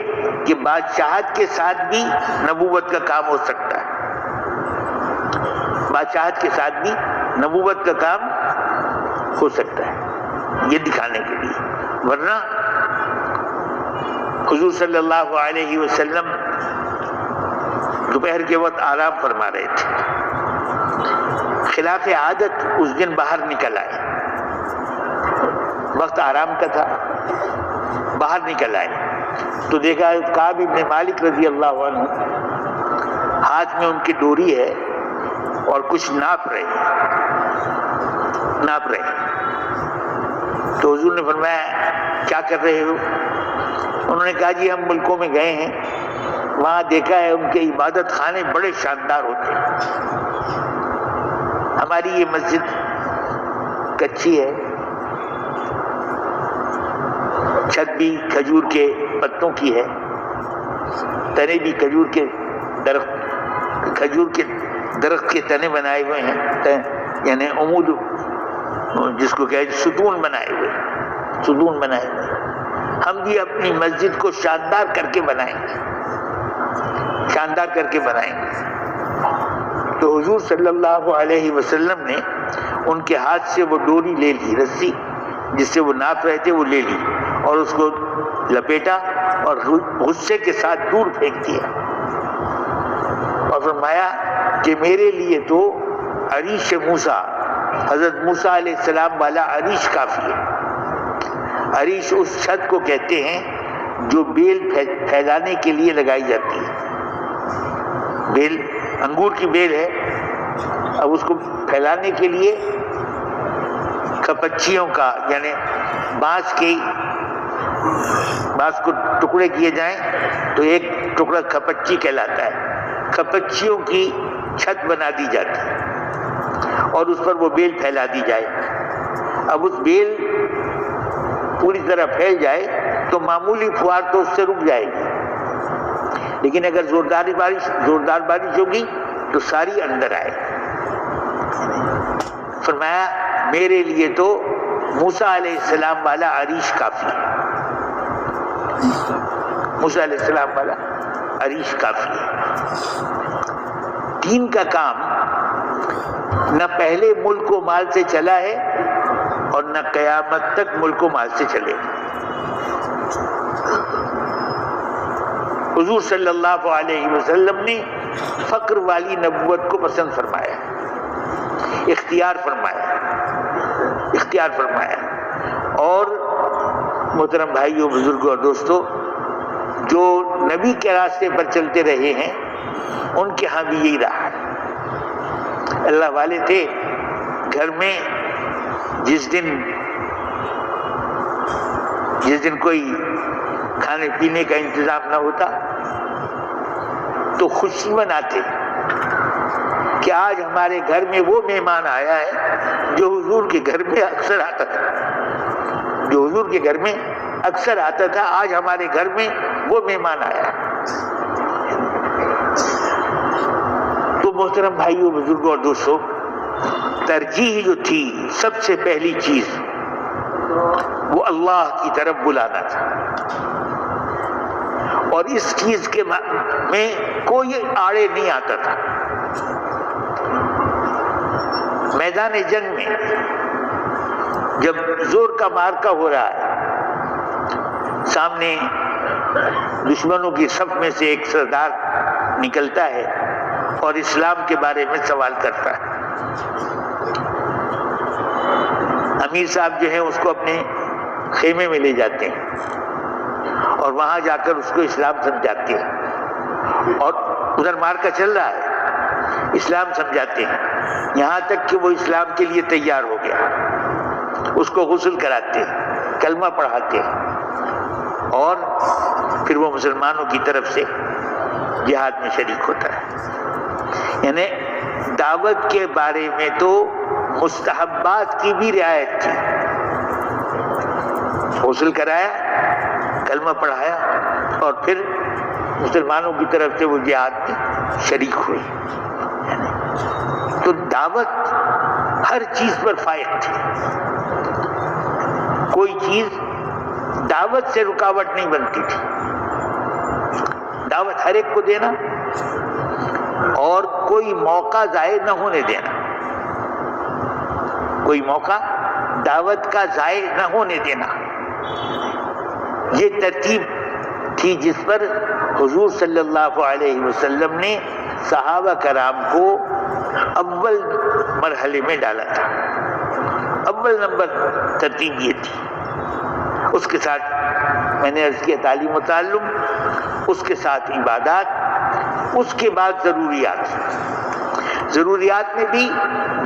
کہ بادشاہت کے ساتھ بھی نبوت کا کام ہو سکتا ہے, بادشاہت کے ساتھ بھی نبوت کا کام ہو سکتا ہے, یہ دکھانے کے لیے. ورنہ حضور صلی اللہ علیہ وسلم دوپہر کے وقت آرام فرما رہے تھے, خلاف عادت اس دن باہر نکل آئے, وقت آرام کا تھا, باہر نکل آئے تو دیکھا کعب ابن مالک رضی اللہ عنہ ہاتھ میں ان کی ڈوری ہے اور کچھ ناپ رہے. تو حضور نے فرمایا کیا کر رہے ہو؟ انہوں نے کہا جی ہم ملکوں میں گئے ہیں, وہاں دیکھا ہے ان کے عبادت خانے بڑے شاندار ہوتے ہیں, ہماری یہ مسجد کچی ہے, چھت بھی کھجور کے پتوں کی ہے, تنے بھی کھجور کے درخت کے تنے بنائے ہوئے ہیں, یعنی عمود جس کو کہ ستون بنائے ہوئے. ہم بھی اپنی مسجد کو شاندار کر کے بنائیں گے. تو حضور صلی اللہ علیہ وسلم نے ان کے ہاتھ سے وہ ڈوری لے لی, رسی جس سے وہ ناپ رہے تھے وہ لے لی, اور اس کو لپیٹا اور غصے کے ساتھ دور پھینک دیا, اور فرمایا کہ میرے لیے تو عریش موسیٰ, حضرت موسیٰ علیہ السلام والا عریش کافی ہے. عریش اس چھت کو کہتے ہیں جو بیل پھیلانے کے لیے لگائی جاتی ہے. بیل انگور کی بیل ہے, اب اس کو پھیلانے کے لیے کھپچیوں کا یعنی بانس کو ٹکڑے کیے جائیں تو ایک ٹکڑا کھپچی کہلاتا ہے. کھپچیوں کی چھت بنا دی جاتی ہے اور اس پر وہ بیل پھیلا دی جائے. اب اس بیل پوری طرح پھیل جائے تو معمولی فوار تو اس سے رک جائے گی, لیکن اگر زوردار بارش ہوگی تو ساری اندر آئے. فرمایا میرے لیے تو موسیٰ علیہ السلام والا عریش کافی ہے. موسیٰ علیہ السلام والا عریش کافی ہے. دین کا کام نہ پہلے ملک و مال سے چلا ہے اور نہ قیامت تک ملک و مال سے چلے گا. حضور صلی اللہ علیہ وسلم نے فقر والی نبوت کو پسند فرمایا، اختیار فرمایا۔ اور محترم بھائیوں، بزرگوں اور دوستوں، جو نبی کے راستے پر چلتے رہے ہیں ان کے ہاں بھی یہی رہا۔ اللہ والے تھے، گھر میں جس دن کوئی کھانے پینے کا انتظام نہ ہوتا تو خوشی مناتے کہ آج ہمارے گھر میں وہ مہمان آیا ہے جو حضور کے گھر میں اکثر آتا تھا، آج ہمارے گھر میں وہ مہمان آیا ہے۔ تو محترم بھائیوں، بزرگوں اور دوستوں، ترجیح جو تھی، سب سے پہلی چیز وہ اللہ کی طرف بلانا تھا، اور اس چیز کے میں کوئی آڑے نہیں آتا تھا۔ میدان جنگ میں جب زور کا مارکا ہو رہا ہے، سامنے دشمنوں کی صف میں سے ایک سردار نکلتا ہے اور اسلام کے بارے میں سوال کرتا ہے۔ امیر صاحب جو ہیں اس کو اپنے خیمے میں لے جاتے ہیں اور وہاں جا کر اس کو اسلام سمجھاتے ہیں، اور ادھر مارکا چل رہا ہے، اسلام سمجھاتے ہیں، یہاں تک کہ وہ اسلام کے لیے تیار ہو گیا۔ اس کو غسل کراتے ہیں، کلمہ پڑھاتے ہیں، اور پھر وہ مسلمانوں کی طرف سے جہاد میں شریک ہوتا ہے۔ یعنی دعوت کے بارے میں تو مستحبات کی بھی رعایت تھی۔ غسل کرایا، کلمہ پڑھایا، اور پھر مسلمانوں کی طرف سے وہ جہاد میں شریک ہوئے۔ تو دعوت ہر چیز پر فائق تھی، کوئی چیز دعوت سے رکاوٹ نہیں بنتی تھی۔ دعوت ہر ایک کو دینا اور کوئی موقع ضائع نہ ہونے دینا، کوئی موقع دعوت کا ضائع نہ ہونے دینا، یہ ترتیب تھی جس پر حضور صلی اللہ علیہ وسلم نے صحابہ کرام کو اول مرحلے میں ڈالا تھا۔ اول نمبر ترتیب یہ تھی۔ اس کے ساتھ میں نے عرض کیا تعلیم و تعلم، اس کے ساتھ عبادات، اس کے بعد ضروریات میں بھی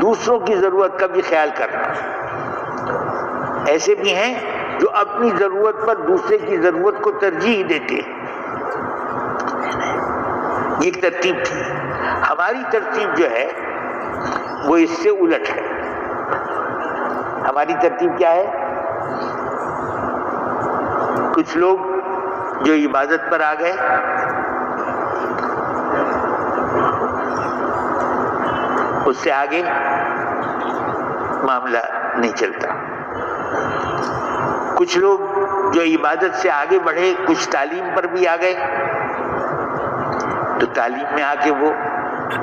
دوسروں کی ضرورت کا بھی خیال کرنا۔ ایسے بھی ہیں جو اپنی ضرورت پر دوسرے کی ضرورت کو ترجیح دیتے ہیں، یہ ایک ترتیب تھی۔ ہماری ترتیب جو ہے وہ اس سے الٹ ہے۔ ہماری ترتیب کیا ہے؟ کچھ لوگ جو عبادت پر آ گئے، اس سے آگے معاملہ نہیں چلتا۔ کچھ لوگ جو عبادت سے آگے بڑھے، کچھ تعلیم پر بھی آ گئے، تو تعلیم میں آ کے وہ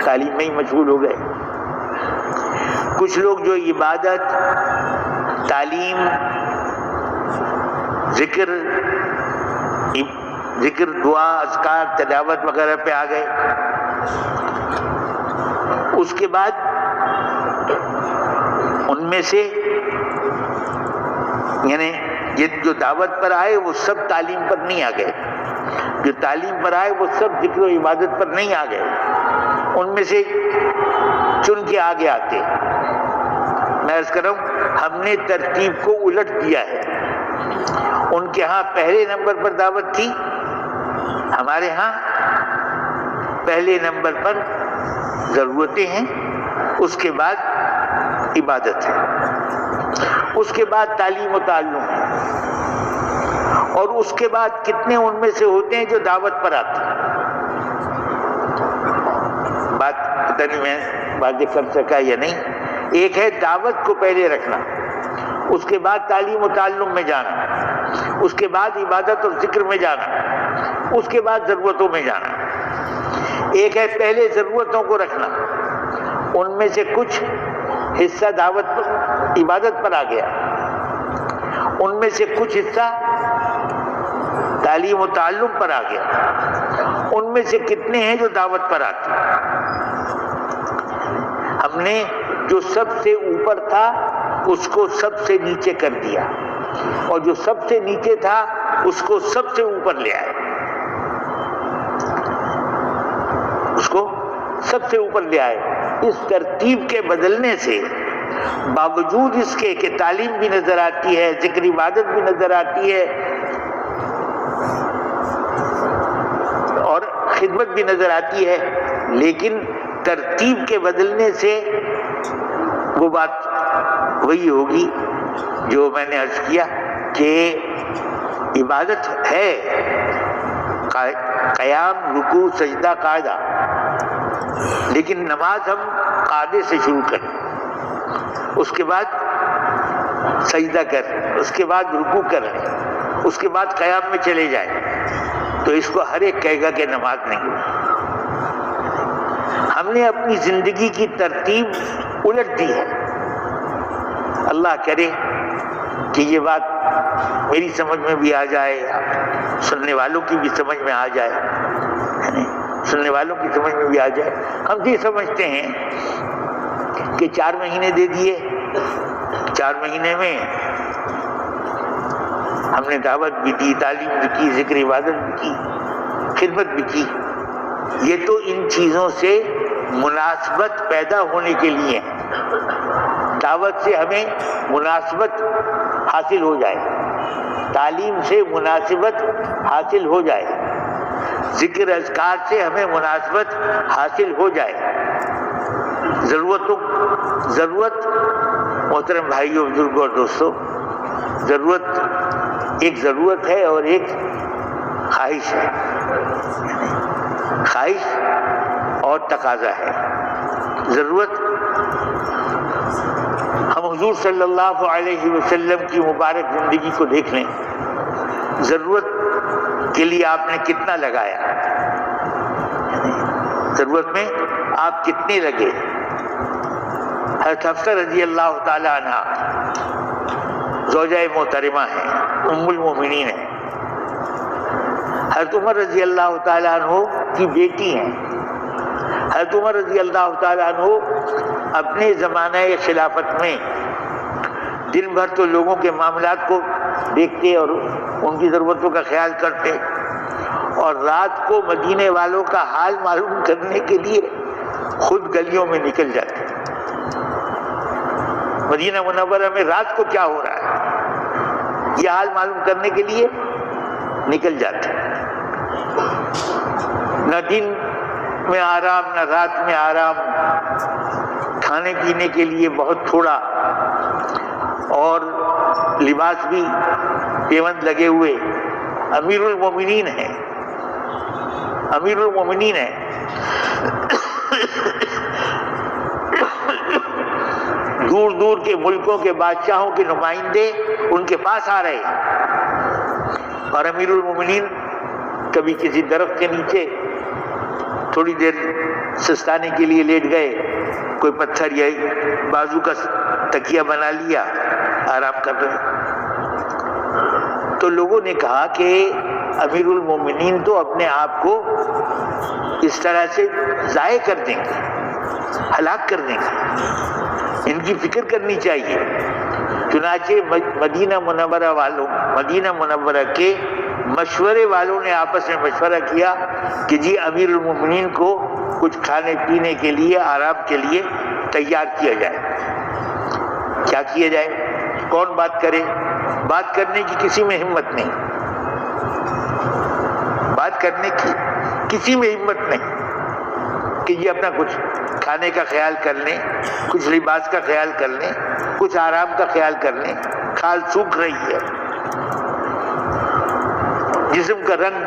تعلیم میں ہی مشغول ہو گئے۔ کچھ لوگ جو عبادت، تعلیم، ذکر، دعا، اذکار، تلاوت وغیرہ پہ آ گئے۔ اس کے بعد ان میں سے یعنی یہ جو دعوت پر آئے وہ سب تعلیم پر نہیں آ گئے، جو تعلیم پر آئے وہ سب ذکر و عبادت پر نہیں آ گئے، ان میں سے چن کے آگے آتے۔ میں عرض کر رہا ہوں ہم نے ترتیب کو الٹ دیا ہے۔ ان کے ہاں پہلے نمبر پر دعوت تھی، ہمارے ہاں پہلے نمبر پر ضرورتیں ہیں، اس کے بعد عبادت ہے، اس کے بعد تعلیم و تعلم ہے، اور اس کے بعد کتنے ان میں سے ہوتے ہیں جو دعوت پر آتے ہیں۔ بات پتہ نہیں میں واضح کر سکا یا نہیں۔ ایک ہے دعوت کو پہلے رکھنا، اس کے بعد تعلیم و تعلم میں جانا، اس کے بعد عبادت اور ذکر میں جانا، اس کے بعد ضرورتوں میں جانا۔ ایک ہے پہلے ضرورتوں کو رکھنا، ان میں سے کچھ حصہ دعوت پر، عبادت پر آ گیا، ان میں سے کچھ حصہ تعلیم و تعلم پر آ گیا، ان میں سے کتنے ہیں جو دعوت پر آتے ہیں؟ ہم نے جو سب سے اوپر تھا اس کو سب سے نیچے کر دیا، اور جو سب سے نیچے تھا اس کو سب سے اوپر لے آئے، اس کو سب سے اوپر لے آئے۔ اس ترتیب کے بدلنے سے باوجود اس کے کہ تعلیم بھی نظر آتی ہے، ذکر عبادت بھی نظر آتی ہے اور خدمت بھی نظر آتی ہے، لیکن ترتیب کے بدلنے سے وہ بات وہی ہوگی جو میں نے عرض کیا کہ عبادت ہے قیام، رکوع، سجدہ، قاعدہ، لیکن نماز ہم قاعدے سے شروع کریں، اس کے بعد سجدہ کریں، اس کے بعد رکوع کریں، اس کے بعد قیام میں چلے جائیں، تو اس کو ہر ایک کہے گا کہ نماز نہیں ہوئی۔ ہم نے اپنی زندگی کی ترتیب الٹ دی ہے۔ اللہ کرے کہ یہ بات میری سمجھ میں بھی آ جائے، سننے والوں کی بھی سمجھ میں آ جائے، سننے والوں کی سمجھ میں بھی آ جائے۔ ہم یہ سمجھتے ہیں کہ 4 مہینے دے دیے، 4 مہینے میں ہم نے دعوت بھی دی، تعلیم بھی کی، ذکر عبادت بھی کی، خدمت بھی کی۔ یہ تو ان چیزوں سے مناسبت پیدا ہونے کے لیے ہے، دعوت سے ہمیں مناسبت حاصل ہو جائے، تعلیم سے مناسبت حاصل ہو جائے، ذکر اذکار سے ہمیں مناسبت حاصل ہو جائے۔ ضرورت محترم بھائیوں، بزرگوں اور دوستوں، ایک ضرورت ہے اور ایک خواہش ہے، خواہش اور تقاضا ہے۔ ضرورت، ہم حضور صلی اللہ علیہ وسلم کی مبارک زندگی کو دیکھ لیں، ضرورت کے لیے آپ نے کتنا لگایا، ضرورت میں آپ کتنے لگے۔ حضرت حفصہ رضی اللہ تعالی عنہ زوجہ محترمہ ہیں، ام المومنین ہیں، حضرت عمر رضی اللہ تعالی عنہ کی بیٹی ہیں۔ حضرت عمر رضی اللہ تعالی عنہ اپنے زمانہ خلافت میں دن بھر تو لوگوں کے معاملات کو دیکھتے اور ان کی ضرورتوں کا خیال کرتے، اور رات کو مدینے والوں کا حال معلوم کرنے کے لیے خود گلیوں میں نکل جاتے۔ مدینہ منورہ میں رات کو کیا ہو رہا ہے یہ حال معلوم کرنے کے لیے نکل جاتے۔ نہ دن میں آرام، نہ رات میں آرام، کھانے پینے کے لیے بہت تھوڑا، اور لباس بھی پیوند لگے ہوئے۔ امیر المومنین ہیں، امیر المومنین ہیں، دور دور کے ملکوں کے بادشاہوں کے نمائندے ان کے پاس آ رہے ہیں، اور امیر المومنین کبھی کسی درخت کے نیچے تھوڑی دیر سستانے کے لیے لیٹ گئے، کوئی پتھر یا بازو کا تکیہ بنا لیا، آرام کر رہے۔ تو لوگوں نے کہا کہ امیر المومنین تو اپنے آپ کو اس طرح سے ضائع کر دیں گے، ہلاک کر دیں گے، ان کی فکر کرنی چاہیے۔ چنانچہ مدینہ منورہ کے مشورے والوں نے آپس میں مشورہ کیا کہ جی امیر المومنین کو کچھ کھانے پینے کے لیے، آرام کے لیے تیار کیا جائے۔ کیا کیا جائے؟ کون بات کرے؟ بات کرنے کی کسی میں ہمت نہیں، بات کرنے کی کسی میں ہمت نہیں کہ یہ اپنا کچھ کھانے کا خیال کر لیں، کچھ لباس کا خیال کر لیں، کچھ آرام کا خیال کر لیں۔ کھال سوکھ رہی ہے، جسم کا رنگ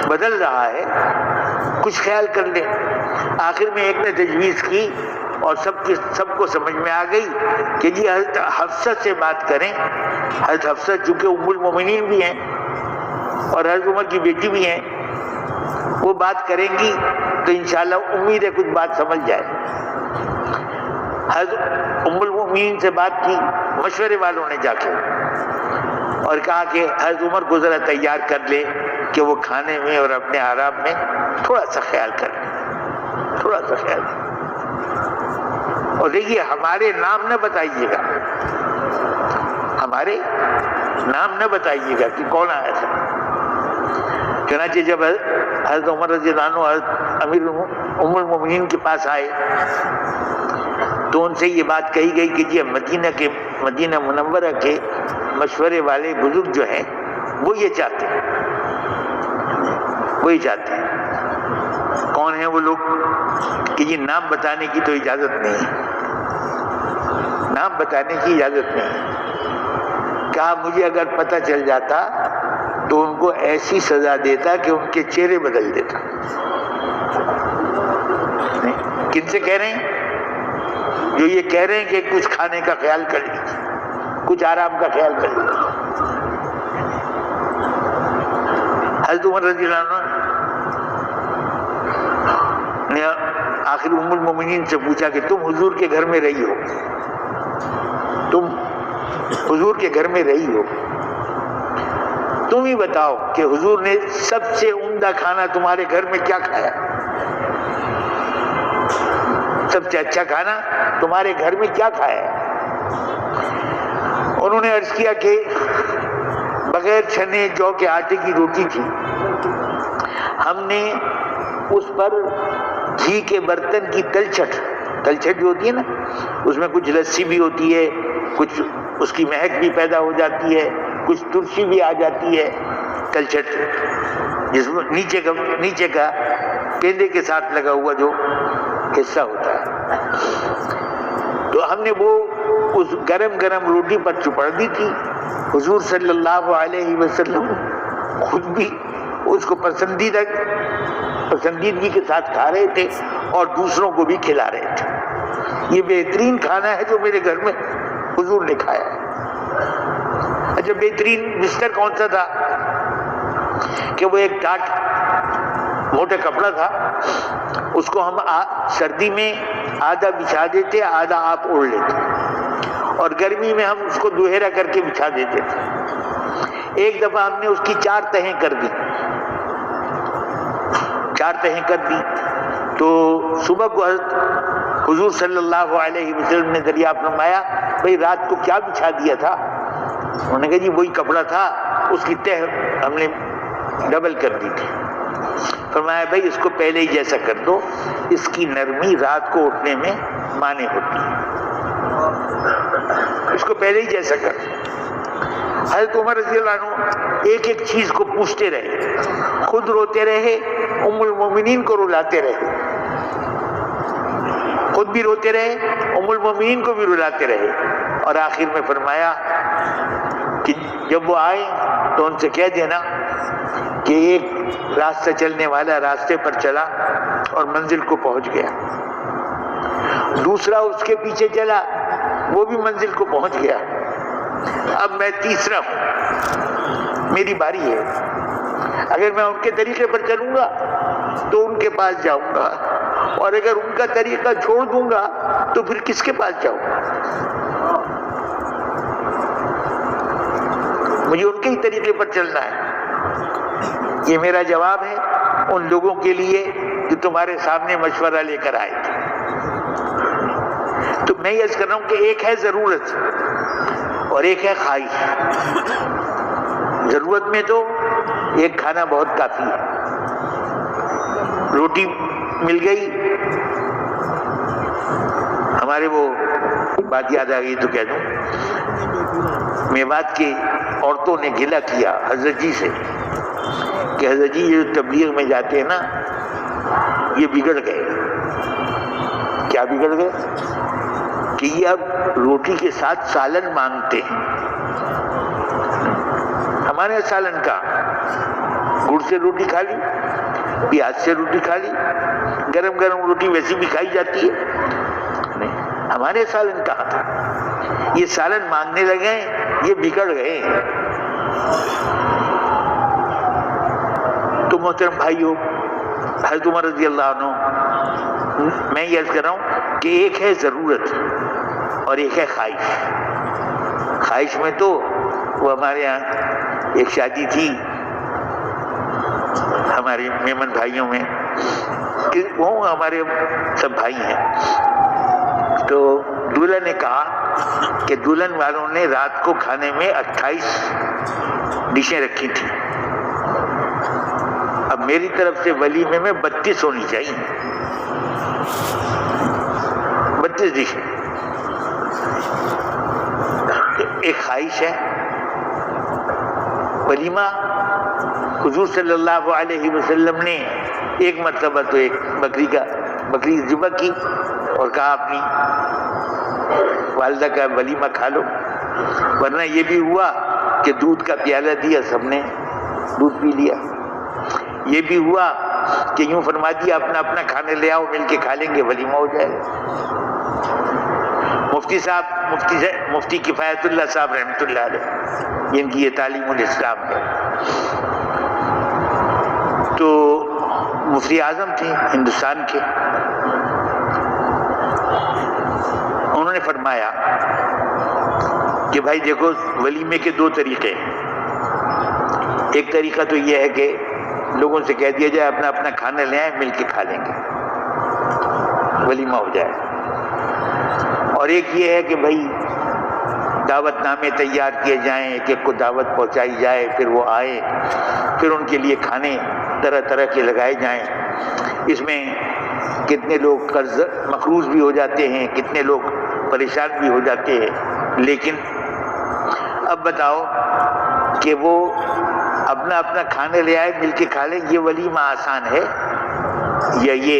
بدل رہا ہے، کچھ خیال کر لیں۔ آخر میں ایک نے تجویز کی اور سب کو سمجھ میں آ گئی کہ جی حضرت حفصہ سے بات کریں۔ حضرت حفصہ چونکہ ام المومنین بھی ہیں اور حضرت عمر کی بیٹی بھی ہیں، وہ بات کریں گی تو انشاءاللہ امید ہے کچھ بات سمجھ جائے۔ حضرت ام المومنین سے بات کی مشورے والوں نے جا کے، اور کہا کہ حضرت عمر کو ذرا تیار کر لے کہ وہ کھانے میں اور اپنے آرام میں تھوڑا سا خیال کر لیں، تھوڑا سا خیال کریں۔ اور دیکھیے ہمارے نام نہ بتائیے گا، ہمارے نام نہ بتائیے گا کہ کون آیا تھا۔ چنانچہ جب حضرت عمر رضی اللہ عنہ حضرت امیر ام المؤمنین کے پاس آئے تو ان سے یہ بات کہی گئی کہ جی مدینہ منورہ کے مشورے والے بزرگ جو ہیں وہ یہ چاہتے ہیں، وہی چاہتے ہیں۔ کون ہیں وہ لوگ؟ کہ جی نام بتانے کی تو اجازت نہیں ہے، نام بتانے کی اجازت نہیں ہے۔ کہا مجھے اگر پتہ چل جاتا تو ان کو ایسی سزا دیتا کہ ان کے چہرے بدل دیتا۔ کن سے کہہ رہے ہیں؟ جو یہ کہہ رہے ہیں کہ کچھ کھانے کا خیال کر لیجیے، کچھ آرام کا خیال کر لیجیے۔ حضرت عمر رضی اللہ عنہ نے آخر ام المؤمنین سے پوچھا کہ تم حضور کے گھر میں رہی ہو، تم حضور کے گھر میں رہی ہو، تم ہی بتاؤ کہ حضور نے سب سے عمدہ کھانا تمہارے گھر میں کیا کھایا؟ سب سے اچھا کھانا تمہارے گھر میں کیا کھایا ہے؟ انہوں نے عرض کیا کہ بغیر چھنے جو کے آٹے کی روٹی تھی، ہم نے اس پر گھی کے برتن کی تلچھٹ جو ہوتی ہے نا، اس میں کچھ لسی بھی ہوتی ہے، کچھ اس کی مہک بھی پیدا ہو جاتی ہے، کچھ تلسی بھی آ جاتی ہے، تلچھٹ جس میں نیچے کا کیندے کے ساتھ لگا ہوا جو حصہ ہوتا ہے، تو ہم نے وہ اس گرم روٹی پر چپڑ دی تھی۔ حضور صلی اللہ علیہ وسلم خود بھی اس کو پسندیدگی کے ساتھ کھا رہے تھے اور دوسروں کو بھی کھلا رہے تھے۔ یہ بہترین کھانا ہے جو میرے گھر میں حضور نے کھایا ہے۔ اچھا بہترین بستر کون سا تھا؟ کہ وہ ایک ٹاٹ موٹا کپڑا تھا، اس کو ہم سردی میں آدھا بچھا دیتے، آدھا آپ اوڑھ لیتے، اور گرمی میں ہم اس کو دوہرا کر کے بچھا دیتے تھے۔ ایک دفعہ ہم نے اس کی 4 تہیں کر دی، 4 تہیں کر دی، تو صبح کو حضور صلی اللہ علیہ وسلم نے دریافت فرمایا بھئی رات کو کیا بچھا دیا تھا؟ انہوں نے کہا جی وہی کپڑا تھا، اس کی تہ ہم نے ڈبل کر دی تھی۔ فرمایا بھائی اس کو پہلے ہی جیسا کر دو، اس کی نرمی رات کو اٹھنے میں مانع ہوتی ہے، اس کو پہلے ہی جیسا کر دو۔ حضرت عمر رضی اللہ عنہ ایک ایک چیز کو پوچھتے رہے، خود روتے رہے، ام المومنین کو رلاتے رہے، خود بھی روتے رہے، ام المومنین کو بھی رلاتے رہے، اور آخر میں فرمایا کہ جب وہ آئے تو ان سے کہہ دینا کہ ایک راستہ چلنے والا راستے پر چلا اور منزل کو پہنچ گیا، دوسرا اس کے پیچھے چلا، وہ بھی منزل کو پہنچ گیا، اب میں تیسرا ہوں، میری باری ہے۔ اگر میں ان کے طریقے پر چلوں گا تو ان کے پاس جاؤں گا، اور اگر ان کا طریقہ چھوڑ دوں گا تو پھر کس کے پاس جاؤں گا؟ مجھے ان کے ہی طریقے پر چلنا ہے۔ یہ میرا جواب ہے ان لوگوں کے لیے جو تمہارے سامنے مشورہ لے کر آئے تھے۔ تو میں یہ عرض کر رہا ہوں کہ ایک ہے ضرورت اور ایک ہے خواہش۔ ضرورت میں تو ایک کھانا بہت کافی ہے، روٹی مل گئی، ہمارے وہ بات یاد آ گئی تو کہہ دوں، میوات کی عورتوں نے گلہ کیا حضرت جی سے کہ حضرت جی یہ جو تبلیغ میں جاتے ہیں نا یہ بگڑ گئے۔ کیا بگڑ گئے؟ کہ یہ اب روٹی کے ساتھ سالن مانگتے ہیں۔ ہمارے سالن کا گڑ سے روٹی کھا لی، پیاز سے روٹی کھا لی، گرم روٹی ویسی بھی کھائی جاتی ہے، ہمارے سالن کہاں تھا؟ یہ سالن مانگنے لگے، یہ بگڑ گئے۔ تو محترم بھائیو، حضرت عمر رضی اللہ عنہ، میں یہ عرض کر رہا ہوں کہ ایک ہے ضرورت اور ایک ہے خواہش۔ خواہش میں تو وہ ہمارے یہاں ایک شادی تھی ہمارے میمن بھائیوں میں، کہ وہ ہمارے سب بھائی ہیں، تو دولہا نے کہا کہ دلہن والوں نے رات کو کھانے میں 28 ڈشیں رکھی تھیں، اب میری طرف سے ولیمے میں 32 ہونی چاہیے، 32 ڈشیں۔ ایک خواہش ہے، ولیمہ حضور صلی اللہ علیہ وسلم نے ایک مرتبہ تو ایک بکری ذبح کی اور کہا اپنی والدہ کا ولیمہ کھا لو، ورنہ یہ بھی ہوا کہ دودھ کا پیالہ دیا، سب نے دودھ پی لیا، یہ بھی ہوا کہ یوں فرما دیا اپنا اپنا کھانے لے آؤ، مل کے کھا لیں گے، ولیمہ ہو جائے گا۔ مفتی کفایت اللہ صاحب رحمۃ اللہ علیہ، جن کی یہ تعلیم الاسلام ہے، تو مفتی اعظم تھے ہندوستان کے، انہوں نے فرمایا کہ بھائی دیکھو ولیمے کے 2 طریقے ہیں، ایک طریقہ تو یہ ہے کہ لوگوں سے کہہ دیا جائے اپنا اپنا کھانا لے آئیں، مل کے کھا لیں گے، ولیمہ ہو جائے، اور ایک یہ ہے کہ بھائی دعوت نامے تیار کیے جائیں، ایک ایک کو دعوت پہنچائی جائے، پھر وہ آئے، پھر ان کے لیے کھانے طرح طرح کے لگائے جائیں۔ اس میں کتنے لوگ قرض مقروض بھی ہو جاتے ہیں، کتنے لوگ پریشان بھی ہو جاتے ہیں، لیکن اب بتاؤ کہ وہ اپنا اپنا کھانے لے آئے، مل کے کھا لیں، یہ ولیمہ آسان ہے یا یہ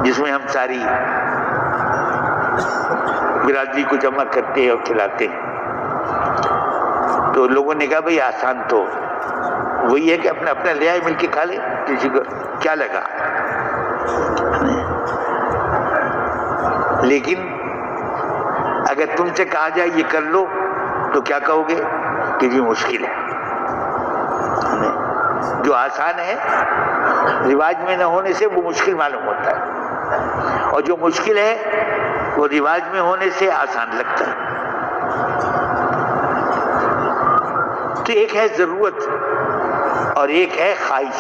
جس میں ہم ساری برادری کو جمع کرتے ہیں اور کھلاتے ہیں؟ تو لوگوں نے کہا بھئی آسان تو وہی ہے کہ اپنا اپنا لے آئے، مل کے کھا لے، کسی کو کیا لگا۔ لیکن اگر تم سے کہا جائے یہ کر لو تو کیا کہو گے کہ یہ مشکل ہے۔ جو آسان ہے رواج میں نہ ہونے سے وہ مشکل معلوم ہوتا ہے، اور جو مشکل ہے وہ رواج میں ہونے سے آسان لگتا ہے۔ تو ایک ہے ضرورت اور ایک ہے خواہش۔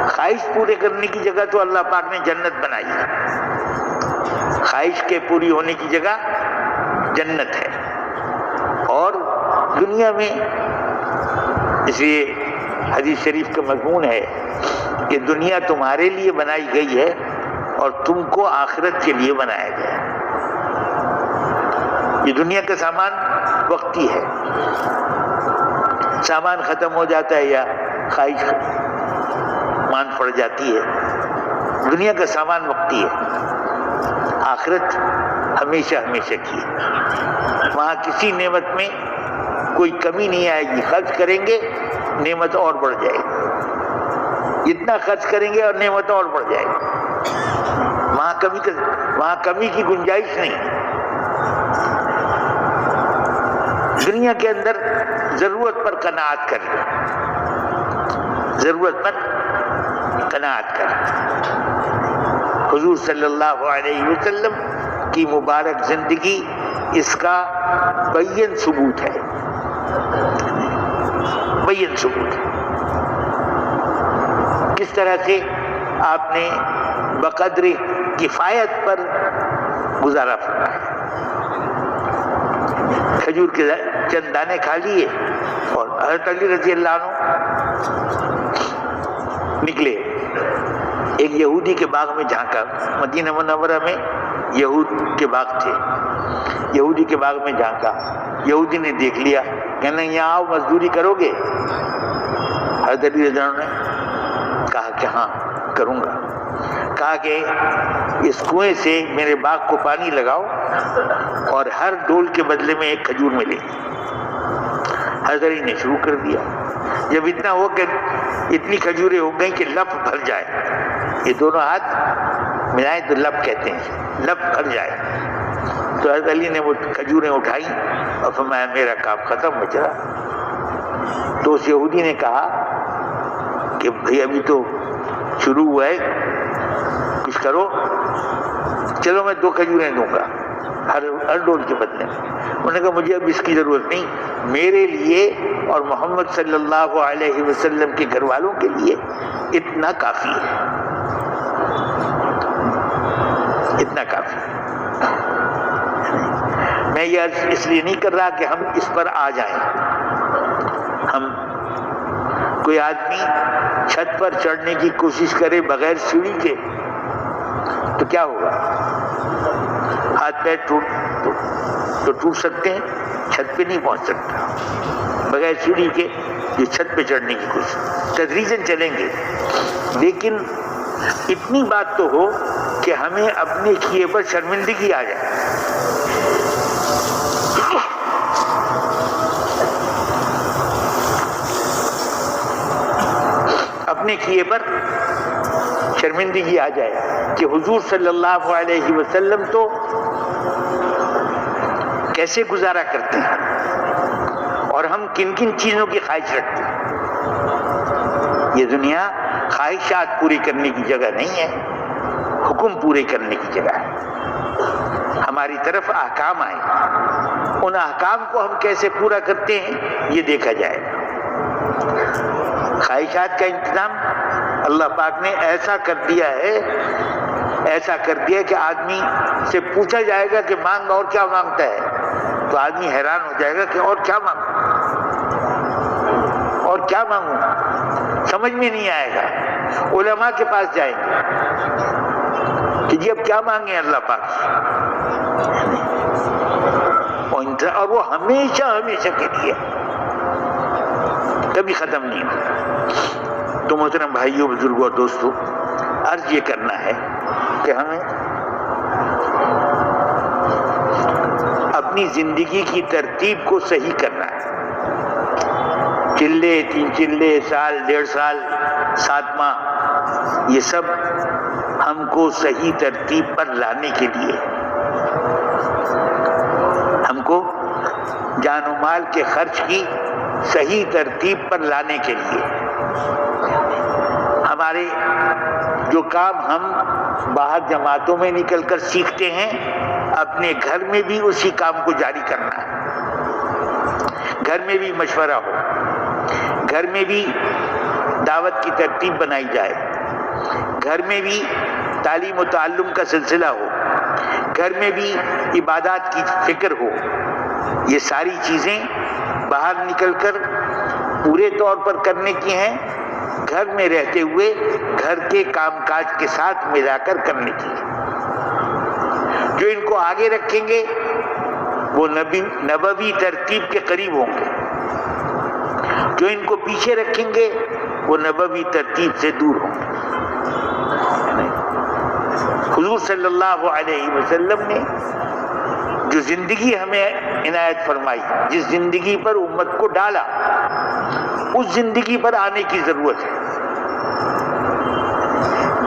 خواہش پورے کرنے کی جگہ تو اللہ پاک نے جنت بنائی ہے، خواہش کے پوری ہونے کی جگہ جنت ہے، اور دنیا میں اس لیے حدیث شریف کا مضمون ہے کہ دنیا تمہارے لیے بنائی گئی ہے اور تم کو آخرت کے لیے بنایا گیا ہے۔ یہ دنیا کا سامان وقتی ہے، سامان ختم ہو جاتا ہے یا خواہش مان پڑ جاتی ہے، دنیا کا سامان وقتی ہے، آخرت ہمیشہ ہمیشہ کی ہے، وہاں کسی نعمت میں کوئی کمی نہیں آئے گی، خرچ کریں گے نعمت اور بڑھ جائے گی، جتنا خرچ کریں گے اور نعمت اور بڑھ جائے گی، وہاں کمی کی گنجائش نہیں ہے۔ دنیا کے اندر ضرورت پر قناعت کر لیں، ضرورت پر قناعت کر لیں۔ حضور صلی اللہ علیہ وسلم کی مبارک زندگی اس کا بین ثبوت ہے، بین ثبوت ہے۔ کس طرح سے آپ نے بقدر کفایت پر گزارا فرمایا، کھجور کے چند دانے کھا لیے اور حضرت علی رضی اللہ عنہ نکلے، ایک یہودی کے باغ میں جھانکا، مدینہ منورہ میں یہود کے باغ تھے، یہودی کے باغ میں جھانکا، یہودی نے دیکھ لیا، کہنا یہاں آؤ مزدوری کرو گے؟ حضرت علی رضی اللہ عنہ نے کہا کہ ہاں کروں گا، کہا کہ اس کنویں سے میرے باغ کو پانی لگاؤ اور ہر ڈول کے بدلے میں ایک کھجور ملے گی۔ حضرت علی نے شروع کر دیا، جب اتنا ہو کہ اتنی کھجوریں ہو گئیں کہ لپ بھر جائے، یہ دونوں ہاتھ ملائیں تو لپ کہتے ہیں، لپ بھر جائے، تو حضرت علی نے وہ کھجوریں اٹھائیں اور فرمایا میرا کام ختم ہو چلا۔ تو اس یہودی نے کہا کہ بھئی ابھی تو شروع ہوا ہے، کچھ کرو، چلو میں 2 کھجوریں دوں گا ہر ڈول کے بدلے میں۔ انہوں نے کہا مجھے اب اس کی ضرورت نہیں، میرے لیے اور محمد صلی اللہ علیہ وسلم کے گھر والوں کے لیے اتنا کافی ہے، اتنا کافی ہے۔ میں یہ عرض اس لیے نہیں کر رہا کہ ہم اس پر آ جائیں۔ ہم کوئی آدمی چھت پر چڑھنے کی کوشش کرے بغیر سیڑھی کے تو کیا ہوگا؟ ہاتھ پیر ٹوٹ سکتے ہیں، چھت پہ نہیں پہنچ سکتا بغیر سیڑھی کے۔ جو چھت پہ چڑھنے کی کوشش تدریجاً چلیں گے، لیکن اتنی بات تو ہو کہ ہمیں اپنے کیے پر شرمندگی آ جائے۔ اپنے کیے پر شرمندگی آ جائے کہ حضور صلی اللہ علیہ وسلم تو کیسے گزارا کرتے ہیں اور ہم کن کن چیزوں کی خواہش رکھتے ہیں۔ یہ دنیا خواہشات پوری کرنے کی جگہ نہیں ہے، حکم پورے کرنے کی جگہ ہے۔ ہماری طرف احکام آئے، ان احکام کو ہم کیسے پورا کرتے ہیں یہ دیکھا جائے گا۔ خواہشات کا انتظام اللہ پاک نے ایسا کر دیا ہے کہ آدمی سے پوچھا جائے گا کہ مانگ، اور کیا مانگتا ہے؟ تو آدمی حیران ہو جائے گا کہ اور کیا مانگوں، اور کیا مانگوں، سمجھ میں نہیں آئے گا۔ علماء کے پاس جائیں گے کہ جی اب کیا مانگیں اللہ پاک سے، اور وہ ہمیشہ ہمیشہ کے لیے کبھی ختم نہیں ہوتا۔ تو محترم بھائیوں، بزرگوں اور دوستوں، عرض یہ کرنا ہے کہ ہمیں اپنی زندگی کی ترتیب کو صحیح کرنا ہے۔ چلے، 3 چلے، سال، 1.5 سال، 7 ماہ، یہ سب ہم کو صحیح ترتیب پر لانے کے لیے، ہم کو جان و مال کے خرچ کی صحیح ترتیب پر لانے کے لیے، ہمارے جو کام ہم باہر جماعتوں میں نکل کر سیکھتے ہیں، اپنے گھر میں بھی اسی کام کو جاری کرنا ہے۔ گھر میں بھی مشورہ ہو، گھر میں بھی دعوت کی ترتیب بنائی جائے، گھر میں بھی تعلیم و تعلم کا سلسلہ ہو، گھر میں بھی عبادات کی فکر ہو۔ یہ ساری چیزیں باہر نکل کر پورے طور پر کرنے کی ہیں، گھر میں رہتے ہوئے گھر کے کام کاج کے ساتھ ملا کر کرنے کی ہیں۔ جو ان کو آگے رکھیں گے وہ نبوی ترتیب کے قریب ہوں گے، جو ان کو پیچھے رکھیں گے وہ نبوی ترتیب سے دور ہوں گے۔ حضور صلی اللہ علیہ وسلم نے جو زندگی ہمیں عنایت فرمائی، جس زندگی پر امت کو ڈالا، اس زندگی پر آنے کی ضرورت ہے۔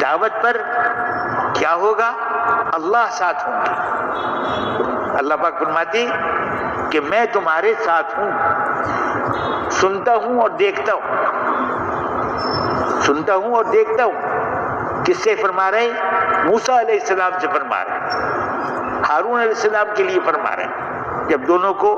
دعوت پر کیا ہوگا؟ اللہ ساتھ ہوں گے۔ اللہ پاک فرماتے کہ میں تمہارے ساتھ ہوں، سنتا ہوں اور دیکھتا ہوں، سنتا ہوں اور دیکھتا ہوں۔ کس سے فرما رہے ہیں؟ موسیٰ علیہ السلام سے فرما رہے ہیں، ہارون علیہ السلام کے لیے فرما رہے ہیں۔ جب دونوں کو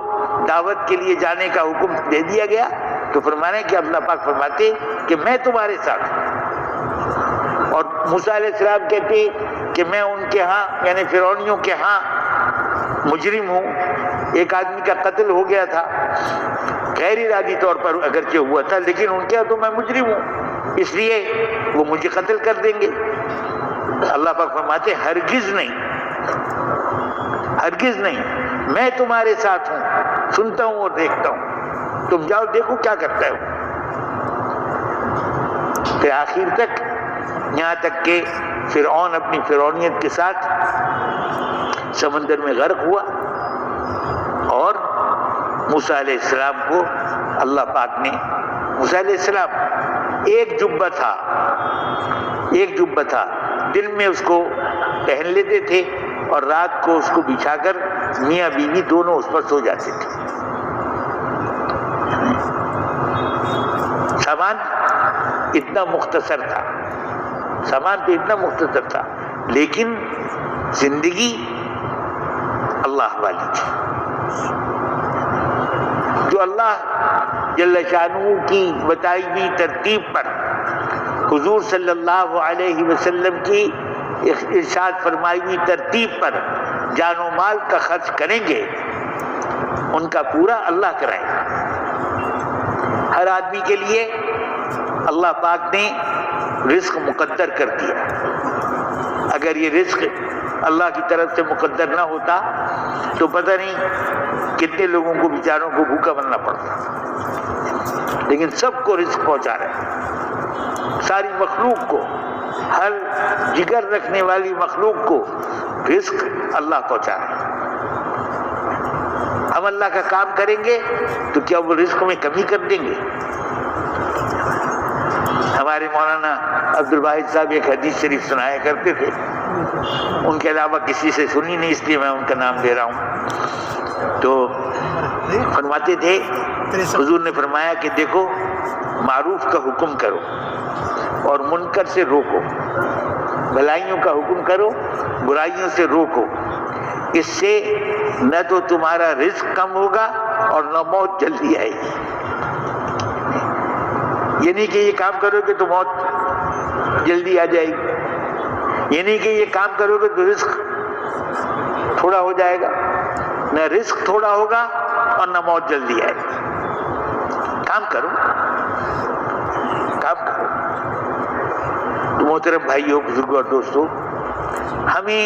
دعوت کے لیے جانے کا حکم دے دیا گیا تو فرما رہے ہیں کہ اللہ پاک فرماتے کہ میں تمہارے ساتھ ہوں، اور موسیٰ علیہ السلام کہتے کہ میں ان کے ہاں یعنی فرعونیوں کے ہاں مجرم ہوں، ایک آدمی کا قتل ہو گیا تھا، غیر ارادی طور پر اگرچہ ہوا تھا، لیکن ان کے ہاں تو میں مجرم ہوں، اس لیے وہ مجھے قتل کر دیں گے۔ اللہ پاک فرماتے ہرگز نہیں، ہرگز نہیں، میں تمہارے ساتھ ہوں، سنتا ہوں اور دیکھتا ہوں، تم جاؤ دیکھو کیا کرتا ہے۔ پھر آخر تک، یہاں تک کہ فرعون اپنی فرعونیت کے ساتھ سمندر میں غرق ہوا، اور موسیٰ علیہ السلام کو اللہ پاک نے، موسیٰ علیہ السلام ایک جبہ تھا، دن میں اس کو پہن لیتے تھے اور رات کو اس کو بچھا کر میاں بیوی دونوں اس پر سو جاتے تھے۔ سامان اتنا مختصر تھا، سامان تو اتنا مختصر تھا، لیکن زندگی اللہ والی تھی۔ جو اللہ جل شانہ کی بتائی ہوئی ترتیب پر حضور صلی اللہ علیہ وسلم کی ارشاد فرمائی ہوئی ترتیب پر جان و مال کا خرچ کریں گے، ان کا پورا اللہ کرائے گا۔ ہر آدمی کے لیے اللہ پاک نے رزق مقدر کر دیا۔ اگر یہ رزق اللہ کی طرف سے مقدر نہ ہوتا تو پتہ نہیں کتنے لوگوں کو بیچاروں کو بھوکا مرنا پڑتا، لیکن سب کو رزق پہنچا رہا ہے، ساری مخلوق کو، ہر جگر رکھنے والی مخلوق کو رزق اللہ پہنچا رہا ہے۔ ہم اللہ کا کام کریں گے تو کیا وہ رزق میں کمی کر دیں گے؟ ہمارے مولانا عبد الواحد صاحب ایک حدیث شریف سنایا کرتے تھے، ان کے علاوہ کسی سے سنی نہیں، اس لیے میں ان کا نام لے رہا ہوں۔ تو فرماتے تھے، حضور نے فرمایا کہ دیکھو، معروف کا حکم کرو اور منکر سے روکو، بھلائیوں کا حکم کرو، برائیوں سے روکو، اس سے نہ تو تمہارا رزق کم ہوگا اور نہ موت جلدی آئے گی۔ یہ نہیں کہ یہ کام کرو گے تو موت جلدی آ جائے گی، یہ نہیں کہ یہ کام کرو گے تو رزق تھوڑا ہو جائے گا، نہ رزق تھوڑا ہوگا اور نہ موت جلدی آئے گی۔ کام کرو، کام کرو۔ تو محترم بھائیوں، بزرگوں اور دوستوں، ہمیں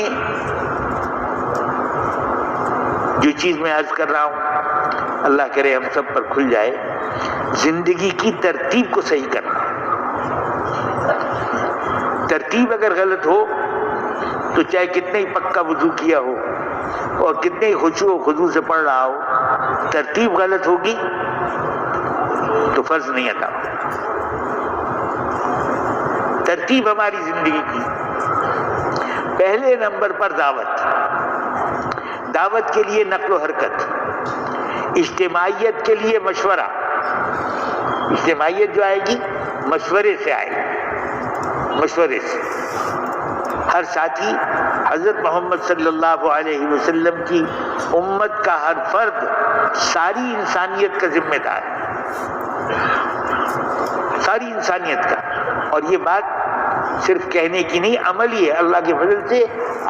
جو چیز میں عرض کر رہا ہوں، اللہ کرے ہم سب پر کھل جائے، زندگی کی ترتیب کو صحیح کرنا۔ ترتیب اگر غلط ہو تو چاہے کتنے ہی پکا وضو کیا ہو اور کتنے ہی خشوع و خضوع سے پڑھ رہا ہو، ترتیب غلط ہوگی تو فرض نہیں ادا ہوگا۔ ترتیب ہماری زندگی کی پہلے نمبر پر دعوت کے لیے نقل و حرکت، اجتماعیت کے لیے مشورہ۔ اجتماعیت جو آئے گی مشورے سے آئے گی، مشورے سے۔ ہر ساتھی حضرت محمد صلی اللہ علیہ وسلم کی امت کا ہر فرد ساری انسانیت کا ذمہ دار ہے، ساری انسانیت کا۔ اور یہ بات صرف کہنے کی نہیں، عملی ہے، اللہ کے فضل سے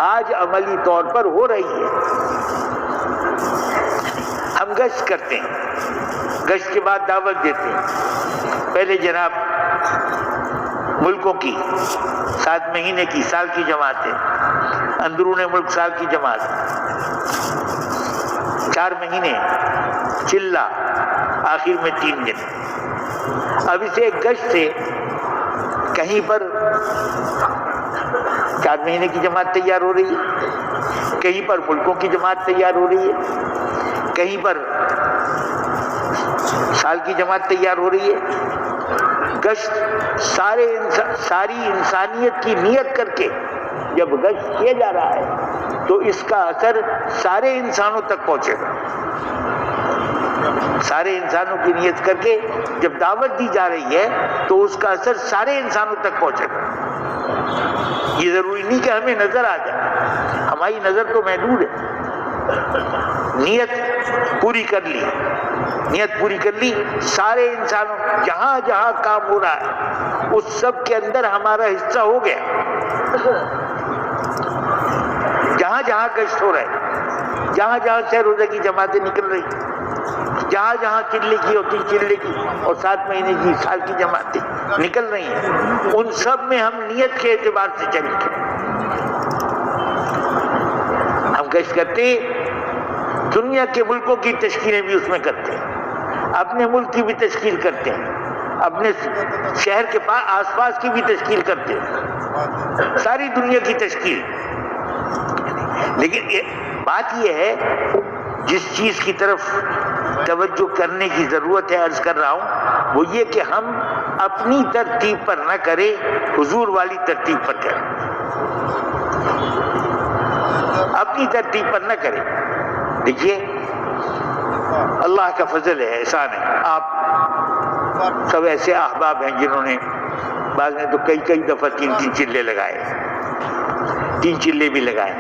آج عملی طور پر ہو رہی ہے۔ ہم گشت کرتے ہیں، گشت کے بعد دعوت دیتے ہیں۔ پہلے جناب ملکوں کی 7 مہینے کی، سال کی جماعتیں، اندرون ملک سال کی جماعت، 4 مہینے چلہ، آخر میں 3 دن۔ اب اسے ایک گشت سے کہیں پر 4 مہینے کی جماعت تیار ہو رہی ہے، کہیں پر ملکوں کی جماعت تیار ہو رہی ہے، کہیں پر سال کی جماعت تیار ہو رہی ہے۔ گشت ساری انسانیت کی نیت کر کے جب گشت کیا جا رہا ہے تو اس کا اثر سارے انسانوں تک پہنچے گا۔ سارے انسانوں کی نیت کر کے جب دعوت دی جا رہی ہے تو اس کا اثر سارے انسانوں تک پہنچے گا۔ یہ ضروری نہیں کہ ہمیں نظر آ جائے، ہماری نظر تو محدود ہے۔ نیت پوری کر لی، نیت پوری کر لی، سارے انسانوں جہاں جہاں کام ہو رہا ہے اس سب کے اندر ہمارا حصہ ہو گیا۔ جہاں جہاں گشت ہو رہا ہے، جہاں جہاں سہ روزہ کی جماعتیں نکل رہی، جہاں جہاں چلے کی ہوتی چلے کی اور 7 مہینے کی، سال کی جماعتیں نکل رہی ہیں، ان سب میں ہم نیت کے اعتبار سے چلیں گے۔ ہم گشت کرتے دنیا کے ملکوں کی تشکیلیں بھی اس میں کرتے ہیں، اپنے ملک کی بھی تشکیل کرتے ہیں، اپنے شہر کے آس پاس کی بھی تشکیل کرتے ہیں، ساری دنیا کی تشکیل۔ لیکن بات یہ ہے، جس چیز کی طرف توجہ کرنے کی ضرورت ہے، عرض کر رہا ہوں، وہ یہ کہ ہم اپنی ترتیب پر نہ کریں، حضور والی ترتیب پر کریں، اپنی ترتیب پر نہ کریں۔ دیکھیے، اللہ کا فضل ہے، احسان ہے، آپ سب ایسے احباب ہیں جنہوں نے، بعض نے تو کئی دفعہ 3 چلے لگائے، 3 چلے بھی لگائے،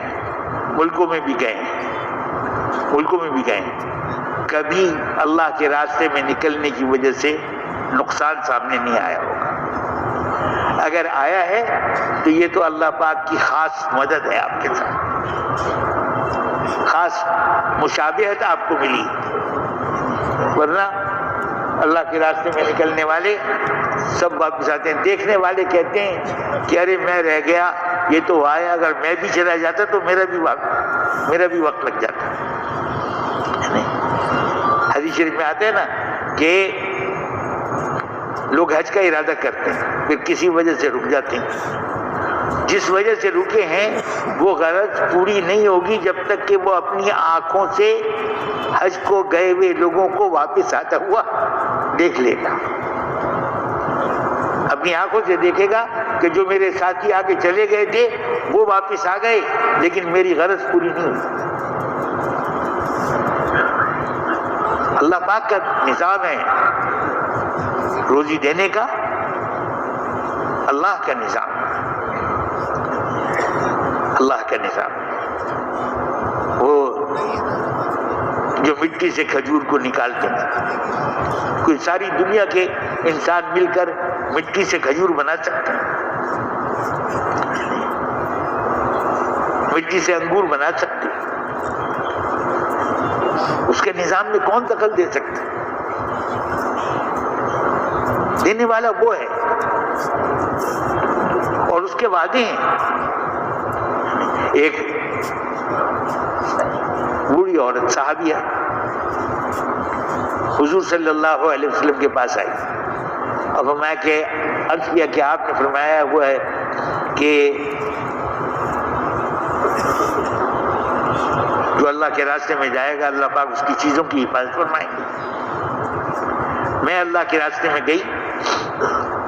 ملکوں میں بھی گئے ہیں۔ ملکوں میں بھی گئے ہیں، کبھی اللہ کے راستے میں نکلنے کی وجہ سے نقصان سامنے نہیں آیا ہوگا۔ اگر آیا ہے تو یہ تو اللہ پاک کی خاص مدد ہے آپ کے ساتھ، خاص مشابہت آپ کو ملی، ورنہ اللہ کے راستے میں نکلنے والے سب واپس آتے ہیں۔ دیکھنے والے کہتے ہیں کہ ارے میں رہ گیا، یہ تو آیا، اگر میں بھی چلا جاتا تو میرا بھی وقت لگ جاتا۔ حدیث شریف میں آتے ہیں نا کہ لوگ حج کا ارادہ کرتے ہیں، پھر کسی وجہ سے رک جاتے ہیں، جس وجہ سے رکے ہیں وہ غرض پوری نہیں ہوگی جب تک کہ وہ اپنی آنکھوں سے حج کو گئے ہوئے لوگوں کو واپس آتا ہوا دیکھ لے گا، اپنی آنکھوں سے دیکھے گا کہ جو میرے ساتھی آگے چلے گئے تھے وہ واپس آ گئے لیکن میری غرض پوری نہیں ہوئی۔ اللہ پاک کا نظام ہے روزی دینے کا، اللہ کا نظام، اللہ کا نظام۔ وہ جو مٹی سے کھجور کو نکالتے ہیں، کوئی ساری دنیا کے انسان مل کر مٹی سے کھجور بنا سکتے ہیں، مٹی سے انگور بنا سکتے ہیں، اس کے نظام میں کون دخل دے سکتا ہے؟ دینے والا وہ ہے اور اس کے وعدے ہیں۔ ایک بوڑھی عورت صحابیہ حضور صلی اللہ علیہ وسلم کے پاس آئی اور فرمایا کہ عرض کیا کہ آپ نے فرمایا وہ ہے کہ جو اللہ کے راستے میں جائے گا اللہ پاک اس کی چیزوں کی حفاظت فرمائیں گے۔ میں اللہ کے راستے میں گئی،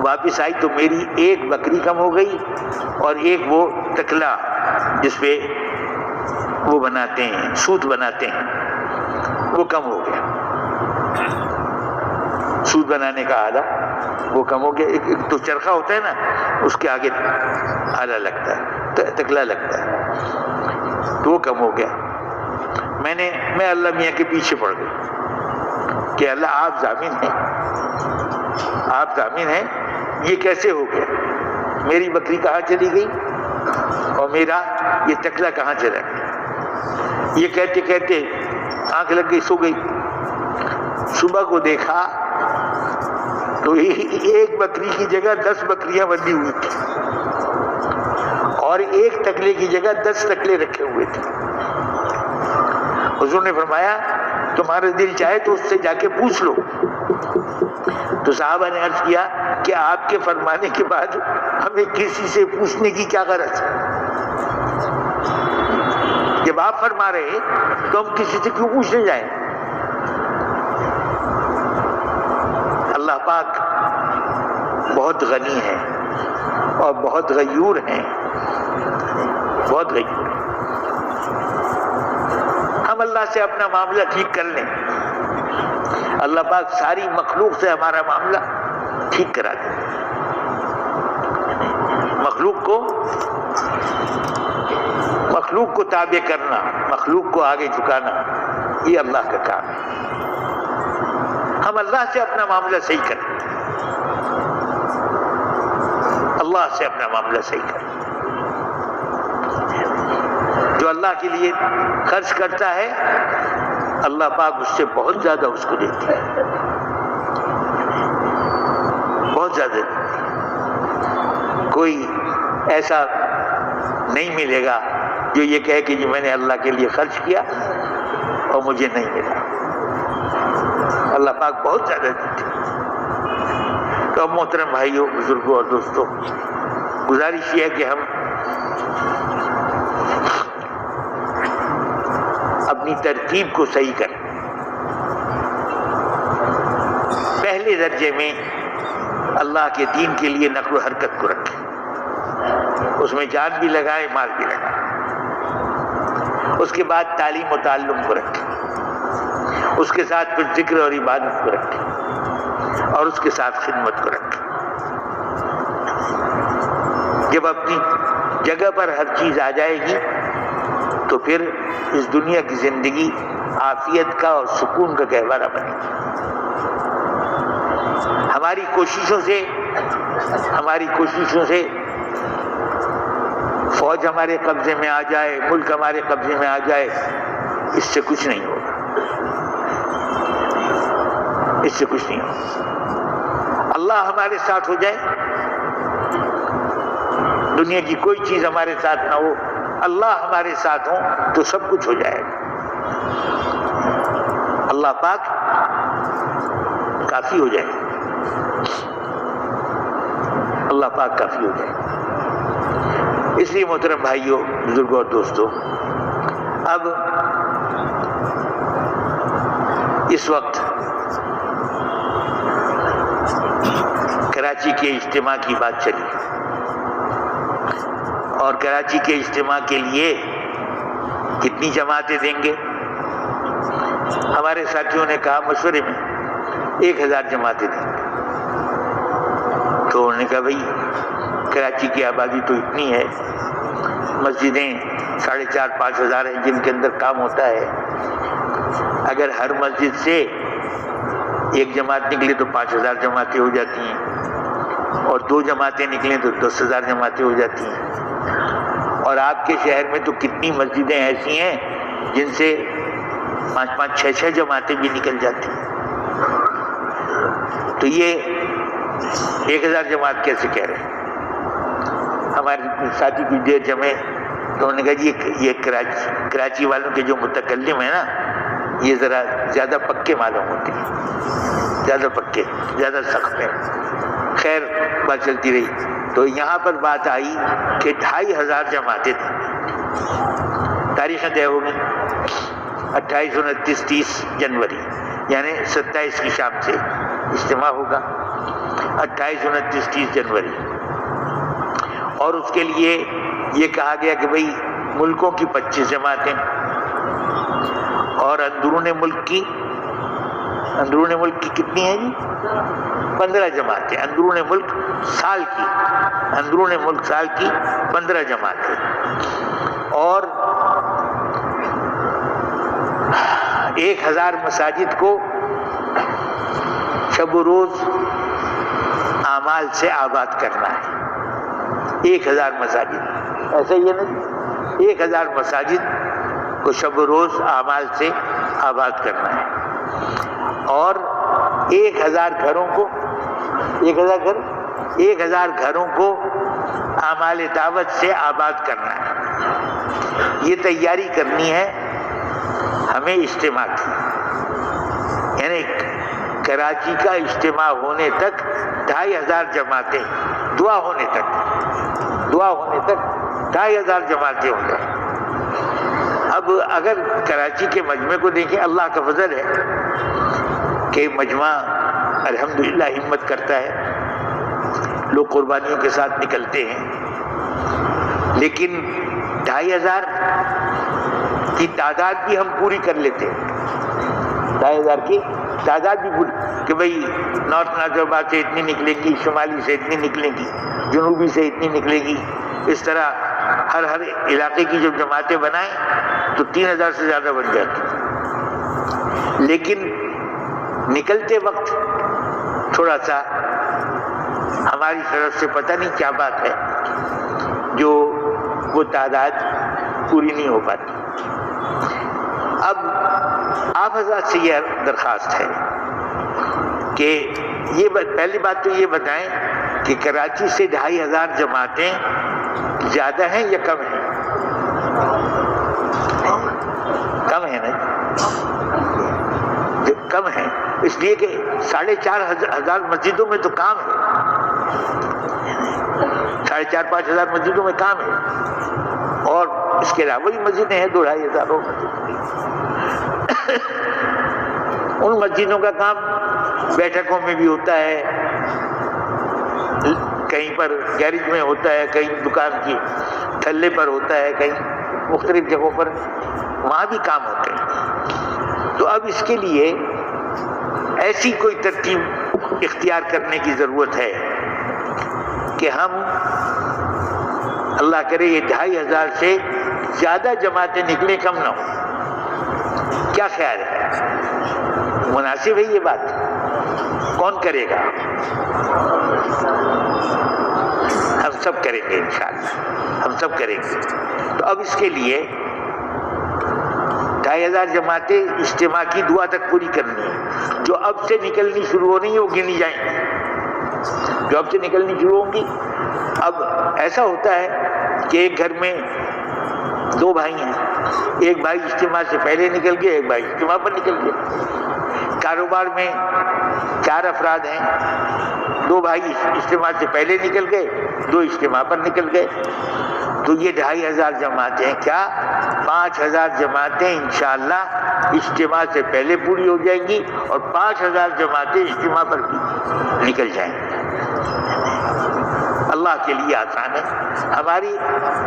واپس آئی تو میری ایک بکری کم ہو گئی اور ایک وہ تکلا جس پہ وہ بناتے ہیں، سوت بناتے ہیں، وہ کم ہو گیا۔ سوت بنانے کا آلہ وہ کم ہو گیا۔ ایک تو چرخہ ہوتا ہے نا، اس کے آگے آلہ لگتا ہے، تکلا لگتا ہے، تو وہ کم ہو گیا۔ میں اللہ میاں کے پیچھے پڑ گئی کہ اللہ آپ ضامن ہیں، آپ ضامن ہیں، یہ کیسے ہو گیا؟ میری بکری کہاں چلی گئی اور میرا یہ تکلا کہاں چلا گیا؟ یہ کہتے کہتے آنکھ لگ گئی، سو گئی۔ صبح کو دیکھا تو ایک بکری کی جگہ 10 بکریاں بندھی ہوئی تھی اور ایک تکلے کی جگہ 10 تکلے رکھے ہوئے تھے۔ حضور نے فرمایا تمہارا دل چاہے تو اس سے جا کے پوچھ لو۔ تو صحابہ نے عرض کیا کہ آپ کے فرمانے کے بعد ہمیں کسی سے پوچھنے کی کیا غرض ہے؟ جب آپ فرما رہے تو ہم کسی سے کیوں پوچھنے جائیں؟ اللہ پاک بہت غنی ہے اور بہت غیور ہیں، بہت غیور۔ ہم اللہ سے اپنا معاملہ ٹھیک کر لیں، اللہ پاک ساری مخلوق سے ہمارا معاملہ ٹھیک کرا دے۔ مخلوق کو تابع کرنا، مخلوق کو آگے جھکانا، یہ اللہ کا کام ہے۔ ہم اللہ سے اپنا معاملہ صحیح کریں، اللہ سے اپنا معاملہ صحیح کریں۔ جو اللہ کے لیے خرچ کرتا ہے اللہ پاک اس سے بہت زیادہ اس کو دیتے ہیں، بہت زیادہ دیتے ہیں۔ کوئی ایسا نہیں ملے گا جو یہ کہے کہ جی میں نے اللہ کے لیے خرچ کیا اور مجھے نہیں ملا۔ اللہ پاک بہت زیادہ دیتے ہیں۔ تو اب محترم بھائیوں، بزرگوں اور دوستوں، گزارش یہ ہے کہ ہم اپنی ترتیب کو صحیح کریں۔ پہلے درجے میں اللہ کے دین کے لیے نقل و حرکت کو رکھیں، اس میں جان بھی لگائیں، مال بھی لگائیں۔ اس کے بعد تعلیم و تعلم کو رکھیں، اس کے ساتھ پھر ذکر اور عبادت کو رکھیں، اور اس کے ساتھ خدمت کو رکھیں۔ جب اپنی جگہ پر ہر چیز آ جائے گی تو پھر اس دنیا کی زندگی عافیت کا اور سکون کا گہوارہ بنے. ہماری کوششوں سے فوج ہمارے قبضے میں آ جائے، ملک ہمارے قبضے میں آ جائے، اس سے کچھ نہیں ہوگا، اس سے کچھ نہیں ہوگا. اللہ ہمارے ساتھ ہو جائے، دنیا کی کوئی چیز ہمارے ساتھ نہ ہو، اللہ ہمارے ساتھ ہو تو سب کچھ ہو جائے گا. اللہ پاک کافی ہو جائے گا، اللہ پاک کافی ہو جائے گا. اس لیے محترم بھائیوں، بزرگوں اور دوستوں، اب اس وقت کراچی کے اجتماع کی بات چلی، اور کراچی کے اجتماع کے لیے کتنی جماعتیں دیں گے؟ ہمارے ساتھیوں نے کہا مشورے میں 1000 جماعتیں دیں گے. تو انہوں نے کہا بھائی کراچی کی آبادی تو اتنی ہے، مسجدیں 4,500-5 ہزار ہیں جن کے اندر کام ہوتا ہے. اگر ہر مسجد سے ایک جماعت نکلے تو 5,000 جماعتیں ہو جاتی ہیں، اور 2 جماعتیں نکلیں تو 10,000 جماعتیں ہو جاتی ہیں. اور آپ کے شہر میں تو کتنی مسجدیں ایسی ہیں جن سے 5-5, 6-6 جماعتیں بھی نکل جاتی ہیں. تو یہ 1000 جماعت کیسے کہہ رہے ہیں؟ ہمارے ساتھی کچھ دیر جمے تو انہوں نے کہا جی یہ کراچی والوں کے جو متکلم ہیں نا، یہ ذرا زیادہ پکے معلوم ہوتے ہیں، زیادہ پکے، زیادہ سخت ہیں. خیر بات چلتی رہی تو یہاں پر بات آئی کہ 2,500 جماعتیں تھیں. تاریخیں طے ہو گئی، 28, 29, 30 جنوری یعنی 27 کی شام سے اجتماع ہوگا. 28, 29, 30 جنوری. اور اس کے لیے یہ کہا گیا کہ بھئی ملکوں کی 25 جماعتیں، اور اندرون ملک کی کتنی ہیں جی؟ 15 جماعتیں. اندرون ملک سال کی 15 جماعتیں. اور 1000 مساجد کو شب و روز اعمال سے آباد کرنا ہے. 1000 مساجد، ایسا ہی ہے نا، 1000 مساجد کو شب و روز اعمال سے آباد کرنا ہے. اور 1000 گھروں کو 1000 گھروں کو اعمال دعوت سے آباد کرنا ہے. یہ تیاری کرنی ہے ہمیں اجتماع کی. یعنی کراچی کا اجتماع ہونے تک 2,500 جماعتیں، دعا ہونے تک 2,500 جماعتیں ہو جائیں. اب اگر کراچی کے مجمع کو دیکھیں، اللہ کا فضل ہے کہ مجمع الحمدللہ ہمت کرتا ہے، لوگ قربانیوں کے ساتھ نکلتے ہیں. لیکن 2,500 کی تعداد بھی ہم پوری کر لیتے ہیں. 2,500 کی تعداد بھی پوری کہ بھئی نارتھ ناظرآباد سے اتنی نکلے گی، شمالی سے اتنی نکلے گی، جنوبی سے اتنی نکلے گی. اس طرح ہر علاقے کی جب جماعتیں بنائیں تو 3,000 سے زیادہ بن جاتی. لیکن نکلتے وقت تھوڑا سا ہماری طرف سے پتہ نہیں کیا بات ہے جو وہ تعداد پوری نہیں ہو پاتی. اب آپ حضرات سے یہ درخواست ہے کہ یہ پہلی بات تو یہ بتائیں کہ کراچی سے 2,500 جماعتیں زیادہ ہیں یا کم ہیں؟ کم ہیں نا، کم ہیں. اس لیے کہ 4,500 مسجدوں میں تو کام ہے، 4,500 مسجدوں میں کام ہے. اور اس کے علاوہ بھی مسجدیں ہیں 2,500 اور ان مسجدوں کا کام بیٹھکوں میں بھی ہوتا ہے، کہیں پر گیرج میں ہوتا ہے، کہیں دکان کی تھلے پر ہوتا ہے، کہیں مختلف جگہوں پر وہاں بھی کام ہوتے ہیں. تو اب اس کے لیے ایسی کوئی ترتیب اختیار کرنے کی ضرورت ہے کہ ہم اللہ کرے یہ 2,500 سے زیادہ جماعتیں نکلیں، کم نہ ہو. کیا خیال ہے؟ مناسب ہے یہ بات؟ کون کرے گا؟ ہم سب کریں گے انشاءاللہ، ہم سب کریں گے. تو اب اس کے لیے 2500 جماعتیں اجتماع کی دعا تک پوری کرنی ہے. جو اب سے نکلنی شروع ہو رہی ہیں وہ گنی جائیں گی، جو اب سے نکلنی شروع ہوں گی. اب ایسا ہوتا ہے کہ ایک گھر میں 2 بھائی ہیں، ایک بھائی اجتماع سے پہلے نکل گئے، ایک بھائی اجتماع پر نکل گئے. کاروبار میں 4 افراد ہیں، 2 بھائی اجتماع سے پہلے نکل گئے، 2 اجتماع پر نکل گئے. تو یہ 2500 جماعتیں کیا 5000 جماعتیں انشاءاللہ اجتماع سے پہلے پوری ہو جائیں گی، اور 5000 جماعتیں اجتماع پر بھی نکل جائیں گی. اللہ کے لیے آسان ہے.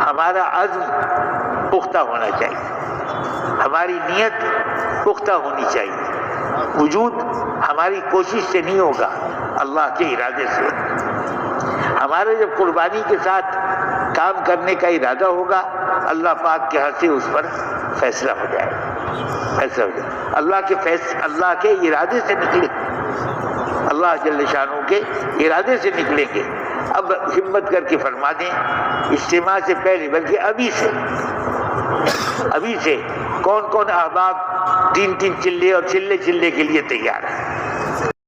ہمارا عزم پختہ ہونا چاہیے، ہماری نیت پختہ ہونی چاہیے. وجود ہماری کوشش سے نہیں ہوگا، اللہ کے ارادے سے. ہمارے جب قربانی کے ساتھ کام کرنے کا ارادہ ہوگا، اللہ پاک کے ہاتھ سے اس پر فیصلہ ہو جائے گا. فیصلہ ہو جائے گا. اللہ کے ارادے سے نکلے، اللہ جل شانہ کے ارادے سے نکلیں گے. اب ہمت کر کے فرما دیں اجتماع سے پہلے، بلکہ ابھی سے کون کون احباب 3 چلے اور چلے کے لیے تیار ہیں.